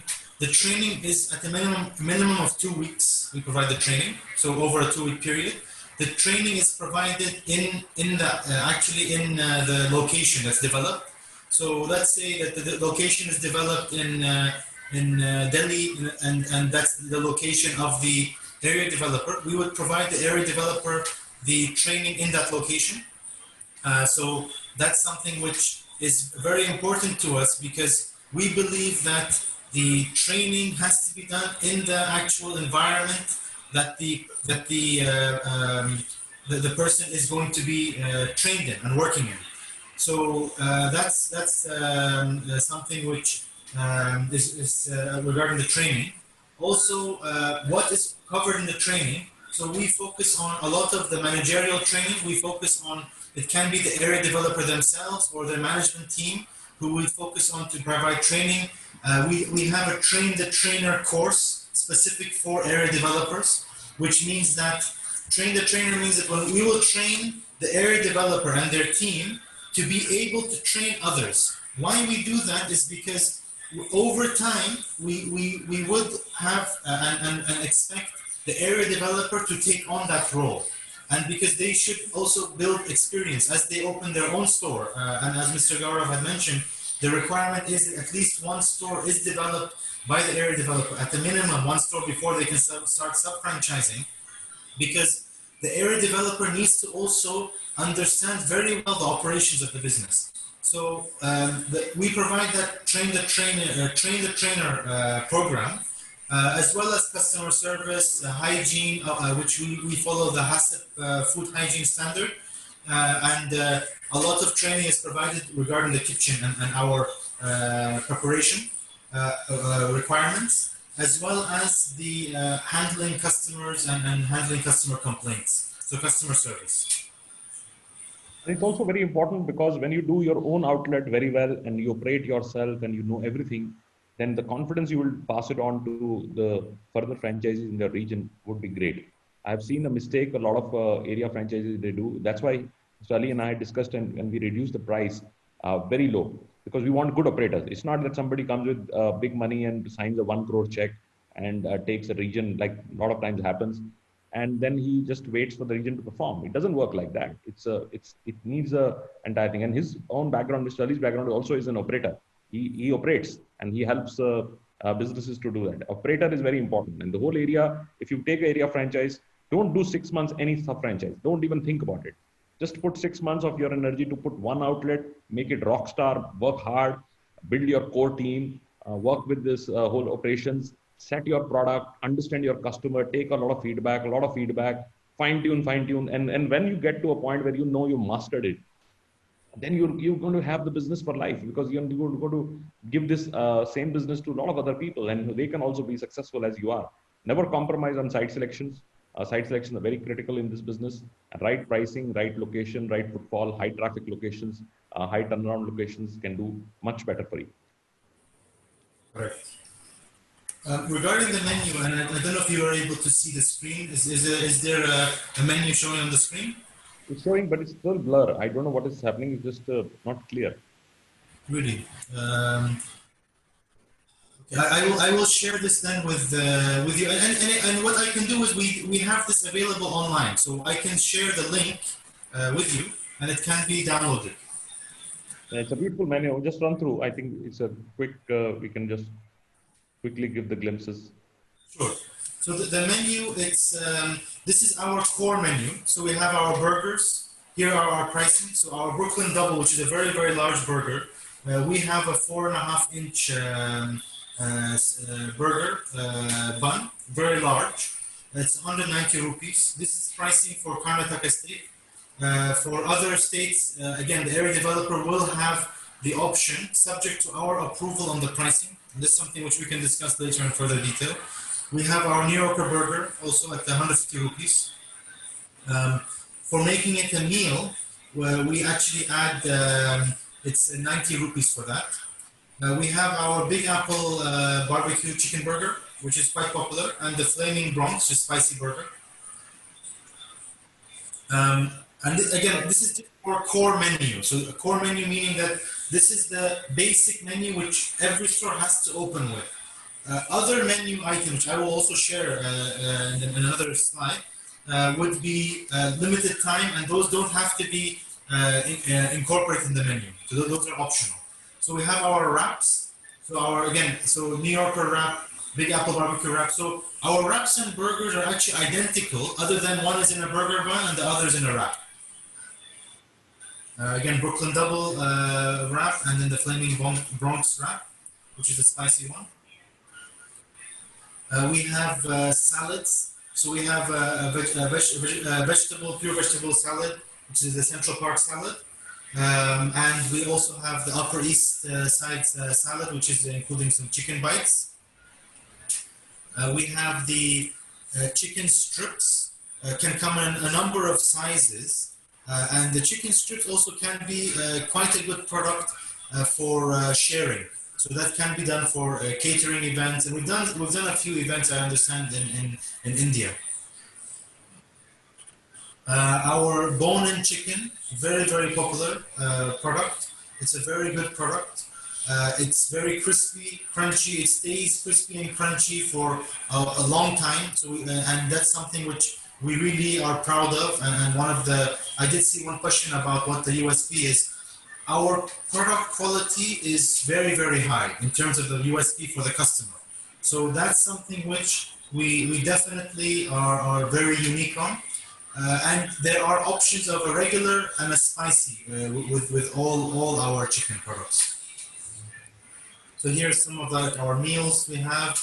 C: is at a minimum of 2 weeks. We provide the training, so over a 2-week period. The training is provided in the location that's developed. So let's say that the location is developed in Delhi, and that's the location of the area developer. We would provide the area developer the training in that location. So that's something which is very important to us because we believe that the training has to be done in the actual environment that the person is going to be trained in and working in. So that's something which is regarding the training. Also, what is covered in the training. So we focus on a lot of the managerial training. We focus on, it can be the area developer themselves or their management team who will focus on to provide training. We have a train the trainer course specific for area developers, which means that train the trainer means that when we will train the area developer and their team to be able to train others. Why we do that is because over time, we would have and expect the area developer to take on that role. And because they should also build experience as they open their own store. And as Mr. Gaurav had mentioned, the requirement is at least one store is developed by the area developer, at the minimum one store before they can start sub-franchising, because the area developer needs to also understand very well the operations of the business. So we provide that train the trainer program, as well as customer service, hygiene, which we follow the HACCP food hygiene standard, and a lot of training is provided regarding the kitchen and our preparation requirements, as well as the handling customers and handling customer complaints, so customer service.
D: And it's also very important because when you do your own outlet very well and you operate yourself and you know everything, then the confidence you will pass it on to the further franchises in the region would be great. I've seen a mistake a lot of area franchises they do. That's why Mr. Ali and I discussed and we reduced the price very low, because we want good operators. It's not that somebody comes with big money and signs a 1 crore check and takes a region, like a lot of times happens, and then he just waits for the region to perform. It doesn't work like that. It needs a entire thing. And his own background, Mr. Ali's background, also is an operator. He operates and he helps businesses to do that. Operator is very important. And the whole area, if you take an area franchise, don't do 6 months any sub franchise. Don't even think about it. Just put 6 months of your energy to put one outlet, make it rock star, work hard, build your core team, work with this whole operations, set your product, understand your customer, take a lot of feedback, fine tune. And when you get to a point where you know you mastered it, then you're going to have the business for life, because you're going to give this same business to a lot of other people and they can also be successful as you are. Never compromise on site selections. Site selections are very critical in this business. Right pricing, right location, right footfall, high traffic locations, high turnaround locations can do much better for you.
C: Correct. Regarding the menu, and I don't know if you were able to see the screen. Is there a menu showing on the screen?
D: It's showing, but it's still blur. I don't know what is happening. It's just not clear.
C: Really? I will share this then with you. And what I can do is we have this available online, so I can share the link with you, and it can be downloaded.
D: It's a beautiful menu. I'll just run through. I think it's a quick. We can just quickly give the glimpses.
C: Sure. So the menu, this is our core menu. So we have our burgers. Here are our pricing. So our Brooklyn Double, which is a very, very large burger. We have a 4.5-inch burger bun, very large. It's 190 rupees. This is pricing for Karnataka state. For other states, again, the area developer will have the option, subject to our approval on the pricing. And this is something which we can discuss later in further detail. We have our New Yorker burger, also at 150 rupees. For making it a meal, we actually add, it's 90 rupees for that. We have our Big Apple barbecue chicken burger, which is quite popular, and the Flaming Bronx, which is spicy burger. And again, this is our core menu. So a core menu meaning that this is the basic menu which every store has to open with. Other menu items, which I will also share in another slide, would be limited time, and those don't have to be incorporated in the menu. So those are optional. So we have our wraps. So New Yorker wrap, Big Apple barbecue wrap. So our wraps and burgers are actually identical, other than one is in a burger bun and the other is in a wrap. Again, Brooklyn Double wrap, and then the Flaming Bronx wrap, which is the spicy one. We have salads. So we have a pure vegetable salad, which is the Central Park salad. And we also have the Upper East Side salad, which is including some chicken bites. We have the chicken strips, can come in a number of sizes. And the chicken strips also can be quite a good product for sharing. So that can be done for catering events. And we've done a few events, I understand, in India. Our bone-in chicken, very popular product. It's a very good product. It's very crispy, crunchy. It stays crispy and crunchy for a long time. So, and that's something which we really are proud of. And one of the, I did see one question about what the USP is. Our product quality is very high in terms of the USP for the customer. So that's something which we definitely are very unique on. And there are options of a regular and a spicy with all our chicken products. So here's some of our meals we have.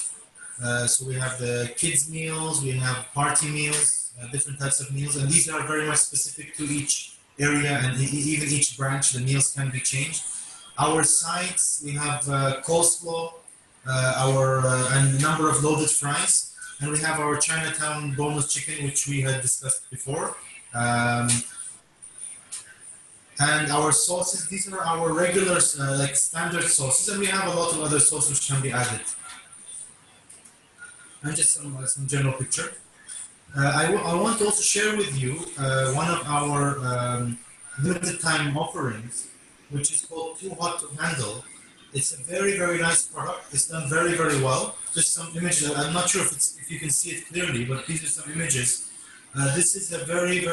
C: So we have the kids meals, we have party meals, different types of meals, and these are very much specific to each area and even each branch. The meals can be changed. Our sides, we have coleslaw, and a number of loaded fries. And we have our Chinatown boneless chicken, which we had discussed before. And our sauces, these are our regular, like standard sauces, and we have a lot of other sauces which can be added. And just some general picture. I want to also share with you one of our limited time offerings, which is called Too Hot to Handle. It's a very nice product. It's done very well. Just some images. I'm not sure if you can see it clearly, but these are some images. This is a very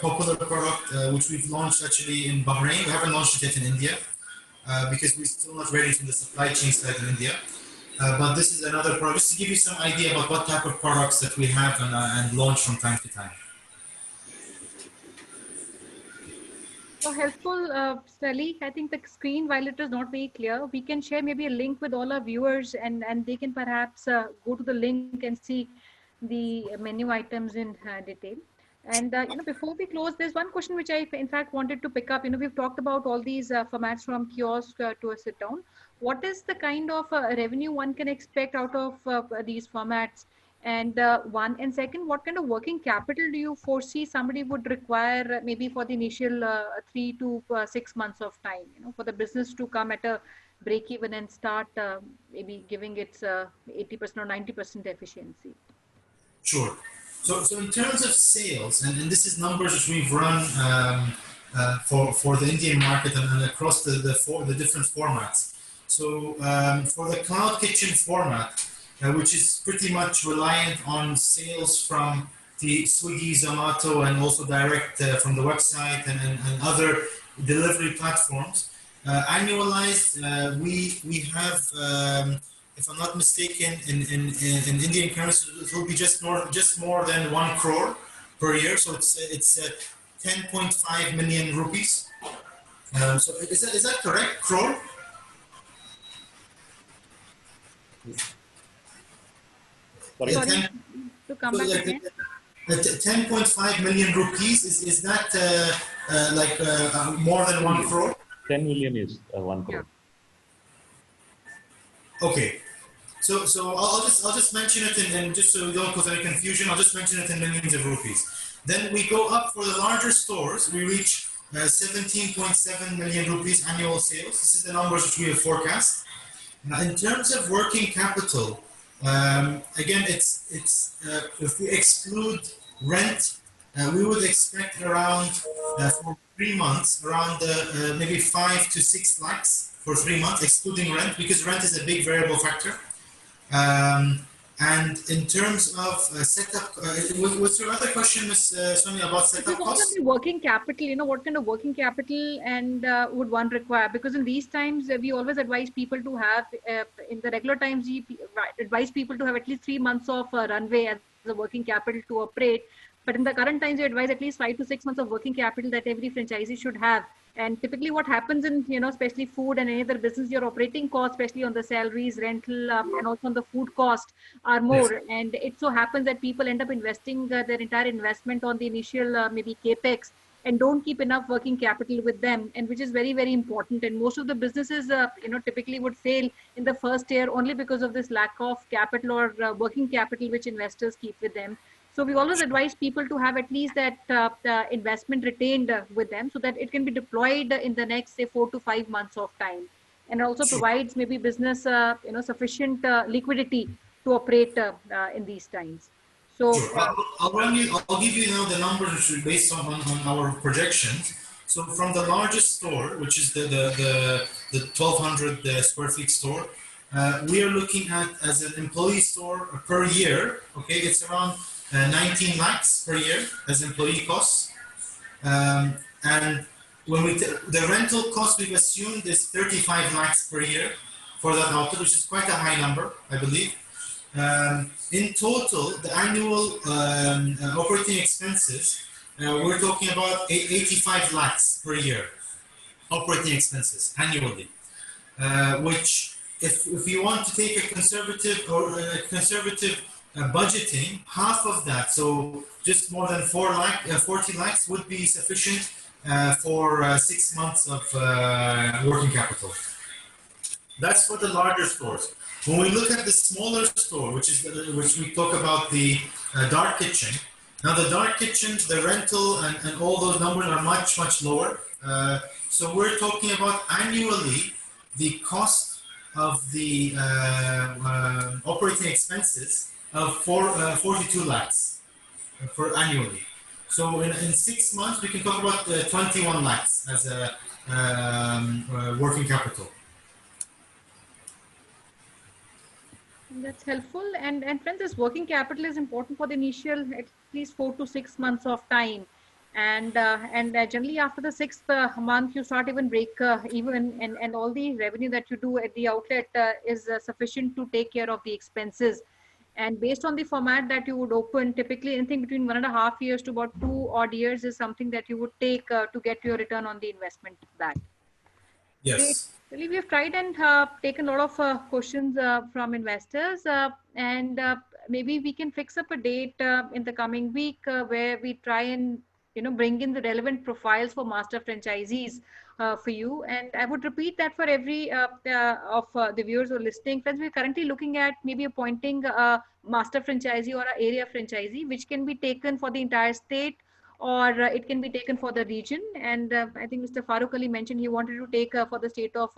C: popular product which we've launched actually in Bahrain. We haven't launched it yet in India because we're still not ready from the supply chain side in India. But this is another product, just to give you some idea about what type of products that we have and launch from time to time.
E: So helpful, Sally. I think the screen, while it is not very clear, we can share maybe a link with all our viewers, and they can perhaps go to the link and see the menu items in detail. And before we close, there's one question which I in fact wanted to pick up. We've talked about all these formats from kiosk to a sit down. What is the kind of revenue one can expect out of these formats? And one, and second, what kind of working capital do you foresee somebody would require maybe for the initial 3 to 6 months of time, for the business to come at a break even and start maybe giving its 80% or 90% efficiency?
C: Sure. So in terms of sales, and this is numbers which we've run for the Indian market and across the different formats. So for the cloud kitchen format, which is pretty much reliant on sales from the Swiggy, Zomato, and also direct from the website and other delivery platforms. Annualized, we have, if I'm not mistaken, in Indian currency, it will be just more than 1 crore per year. So it's 10.5 million rupees. So is that correct? Crore?
E: Sorry, to come back again.
C: 10.5 million rupees, is that more than 1 crore?
D: 10 million is 1 crore.
E: Yeah.
C: Okay. So I'll just mention it and just so we don't cause any confusion, I'll just mention it in millions of rupees. Then we go up for the larger stores, we reach 17.7 million rupees annual sales. This is the numbers which we have forecast. In terms of working capital, again, it's if we exclude rent, we would expect around for 3 months around maybe 5 to 6 lakhs for 3 months, excluding rent, because rent is a big variable factor. And in terms of setup, what's your other question, Ms. Sonia, about setup costs?
E: Working capital, what kind of working capital and would one require? Because in these times, we always advise people to have, in the regular times, we advise people to have at least 3 months of runway as a working capital to operate. But in the current times, we advise at least 5 to 6 months of working capital that every franchisee should have. And typically what happens in, especially food and any other business, your operating costs, especially on the salaries, rental, and also on the food cost are more. Yes. And it so happens that people end up investing their entire investment on the initial maybe capex and don't keep enough working capital with them, and which is very, very important. And most of the businesses, typically would fail in the first year only because of this lack of capital or working capital, which investors keep with them. So we always advise people to have at least that investment retained with them so that it can be deployed in the next, say, 4 to 5 months of time. And also provides maybe business, sufficient liquidity to operate in these times. So
C: Sure. I'll give you now the numbers which are based on our projections. So from the largest store, which is the 1,200 square feet store, we are looking at as an employee store per year. Okay, it's around 19 lakhs per year as employee costs. And when the rental cost we've assumed is 35 lakhs per year for that outlet, which is quite a high number, I believe. In total, the annual operating expenses, we're talking about 85 lakhs per year operating expenses annually, which if you want to take a conservative budgeting, half of that, so just more than 40 lakhs would be sufficient for 6 months of working capital. That's for the larger stores. When we look at the smaller store, which we talk about the dark kitchen. Now the dark kitchen, the rental and all those numbers are much lower. So we're talking about annually the cost of the operating expenses of 42 lakhs for annually. So in 6 months we can talk about 21 lakhs as a working capital.
E: that's helpful. And friends, this working capital is important for the initial at least 4 to 6 months of time. And generally after the 6th month, you start even break even, and all the revenue that you do at the outlet is sufficient to take care of the expenses. And based on the format that you would open, typically anything between 1.5 years to about 2 odd years is something that you would take to get your return on the investment back.
C: Yes.
E: Great. Really, we have tried and taken a lot of questions from investors, and maybe we can fix up a date in the coming week where we try and bring in the relevant profiles for master franchisees for you. And I would repeat that for every of the viewers who are listening. Friends, we're currently looking at maybe appointing a master franchisee or an area franchisee, which can be taken for the entire state, or it can be taken for the region. And I think Mr. Farooq Ali mentioned he wanted to take for the state of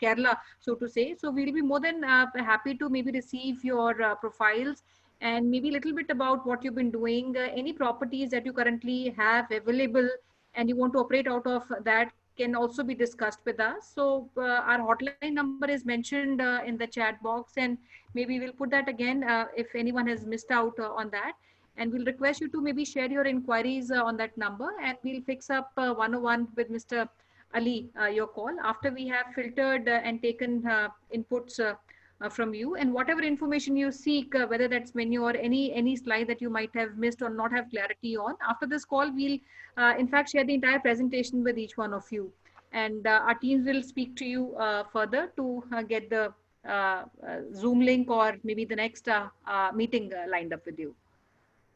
E: Kerala, so to say. So we'll be more than happy to maybe receive your profiles and maybe a little bit about what you've been doing, any properties that you currently have available and you want to operate out of that can also be discussed with us. So our hotline number is mentioned in the chat box, and maybe we'll put that again if anyone has missed out on that. And we'll request you to maybe share your inquiries on that number, and we'll fix up 101 with Mr. Ali, your call, after we have filtered and taken inputs from you, and whatever information you seek, whether that's menu or any slide that you might have missed or not have clarity on. After this call, we'll in fact share the entire presentation with each one of you, and our teams will speak to you further to get the Zoom link or maybe the next meeting lined up with you.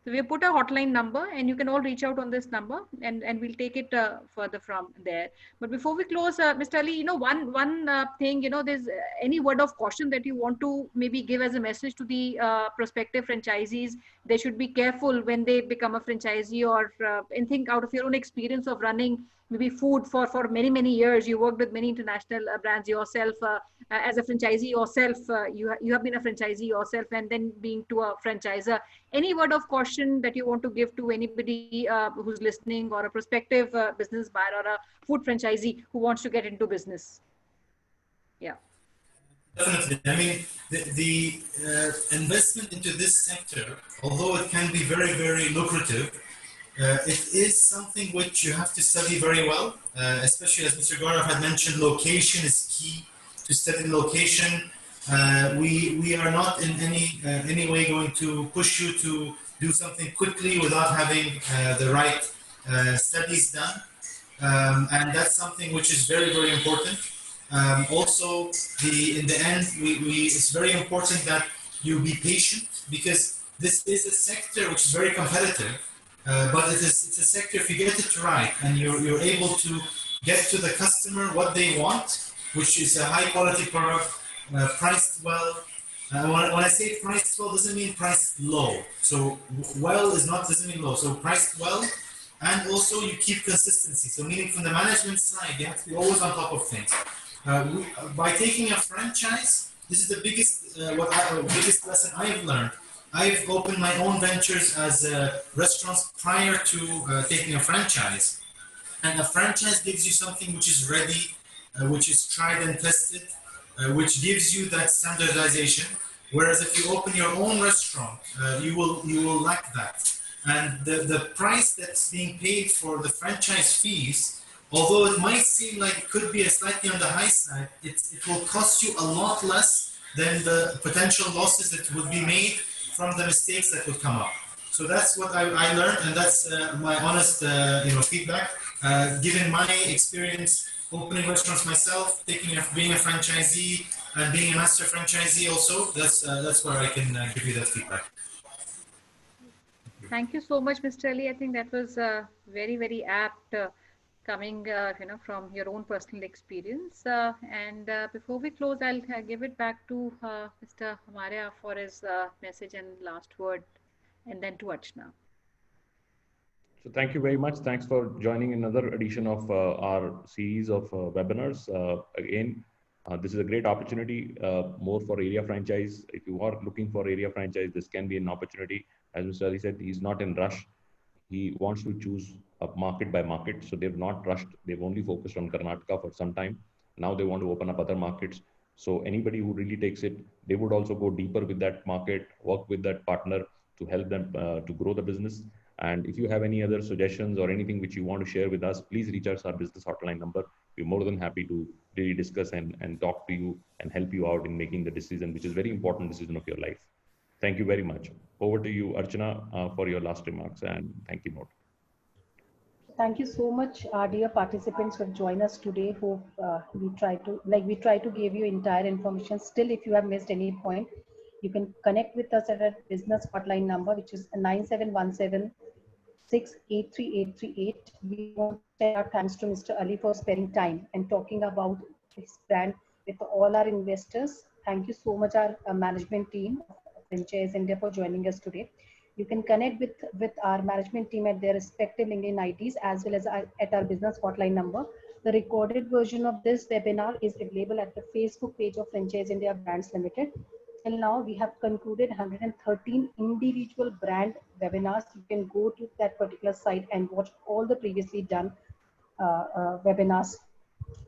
E: So we have put a hotline number, and you can all reach out on this number, and we'll take it further from there. But before we close, Mr. Ali, one thing, there's any word of caution that you want to maybe give as a message to the prospective franchisees. They should be careful when they become a franchisee, or anything out of your own experience of running maybe food for many years. You worked with many international brands yourself as a franchisee yourself. You have been a franchisee yourself, and then being to a franchisor. Any word of caution that you want to give to anybody who's listening, or a prospective business buyer or a food franchisee who wants to get into business? Yeah.
C: Definitely. I mean, the investment into this sector, although it can be very lucrative, it is something which you have to study very well, especially as Mr. Gaurav had mentioned, location is key. To study location, we are not in any way going to push you to do something quickly without having the right studies done, and that's something which is very important. Also, in the end, it's very important that you be patient, because this is a sector which is very competitive. But it's a sector, if you get it right and you're able to get to the customer what they want, which is a high quality product, priced well. When I say priced well, doesn't mean priced low. So well doesn't mean low. So priced well, and also you keep consistency. So meaning from the management side, you have to be always on top of things. By taking a franchise, this is the biggest biggest lesson I have learned. I've opened my own ventures as restaurants prior to taking a franchise. And a franchise gives you something which is ready, which is tried and tested, which gives you that standardization. Whereas if you open your own restaurant, you will lack that. And the price that's being paid for the franchise fees, although it might seem like it could be a slightly on the high side, it will cost you a lot less than the potential losses that would be made from the mistakes that would come up. So that's what I learned, and that's my honest feedback. Given my experience opening restaurants myself, being a franchisee and being a master franchisee also, that's where I can give you that feedback.
E: Thank you so much, Mr. Ali. I think that was very, very apt, coming, from your own personal experience. And before we close, I'll give it back to Mr. Hamaria for his message and last word, and then to Archana.
D: So thank you very much. Thanks for joining another edition of our series of webinars. Again, this is a great opportunity, more for area franchise. If you are looking for area franchise, this can be an opportunity. As Mr. Ali said, he's not in rush. He wants to choose a market by market. So they've not rushed. They've only focused on Karnataka for some time. Now they want to open up other markets. So anybody who really takes it, they would also go deeper with that market, work with that partner to help them to grow the business. And if you have any other suggestions or anything which you want to share with us, please reach us our business hotline number. We're more than happy to really discuss and talk to you and help you out in making the decision, which is very important decision of your life. Thank you very much. Over to you, Archana, for your last remarks, and thank you, note.
B: Thank you so much, our dear participants who have joined us today. Hope we try to give you entire information. Still, if you have missed any point, you can connect with us at our business hotline number, which is 9717 683 We want to say our thanks to Mr. Ali for sparing time and talking about his brand with all our investors. Thank you so much, our management team of Franchise India, for joining us today. You can connect with our management team at their respective LinkedIn IDs as well as at our business hotline number. The recorded version of this webinar is available at the Facebook page of Franchise India Brands Limited. Till now, we have concluded 113 individual brand webinars. You can go to that particular site and watch all the previously done webinars.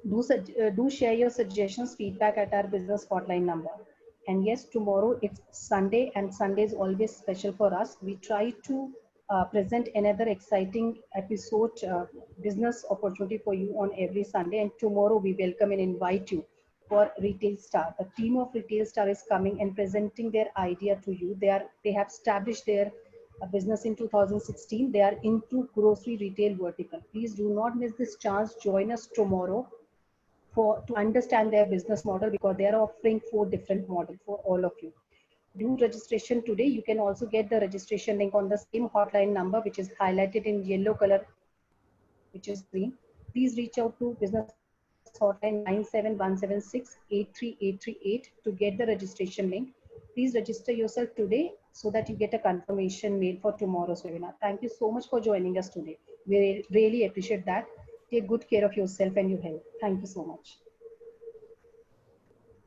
B: Do share your suggestions, feedback at our business hotline number. And yes, tomorrow it's Sunday, and Sunday is always special for us. We try to present another exciting episode, business opportunity for you on every Sunday. And tomorrow we welcome and invite you for Retail Star. The team of Retail Star is coming and presenting their idea to you. They have established their business in 2016. They are into grocery retail vertical. Please do not miss this chance. Join us tomorrow to understand their business model, because they are offering 4 different models for all of you. Do registration today. You can also get the registration link on the same hotline number, which is highlighted in yellow color, which is green. Please reach out to business hotline 97176 83838 to get the registration link. Please register yourself today so that you get a confirmation mail for tomorrow's webinar. Thank you so much for joining us today. We really appreciate that. Take good care of yourself and your health. Thank you so much.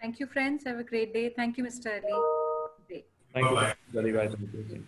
E: Thank you, friends. Have a great day. Thank you, Mr. Ali.
D: Thank you.
C: Bye-bye.
D: Very well. Thank you.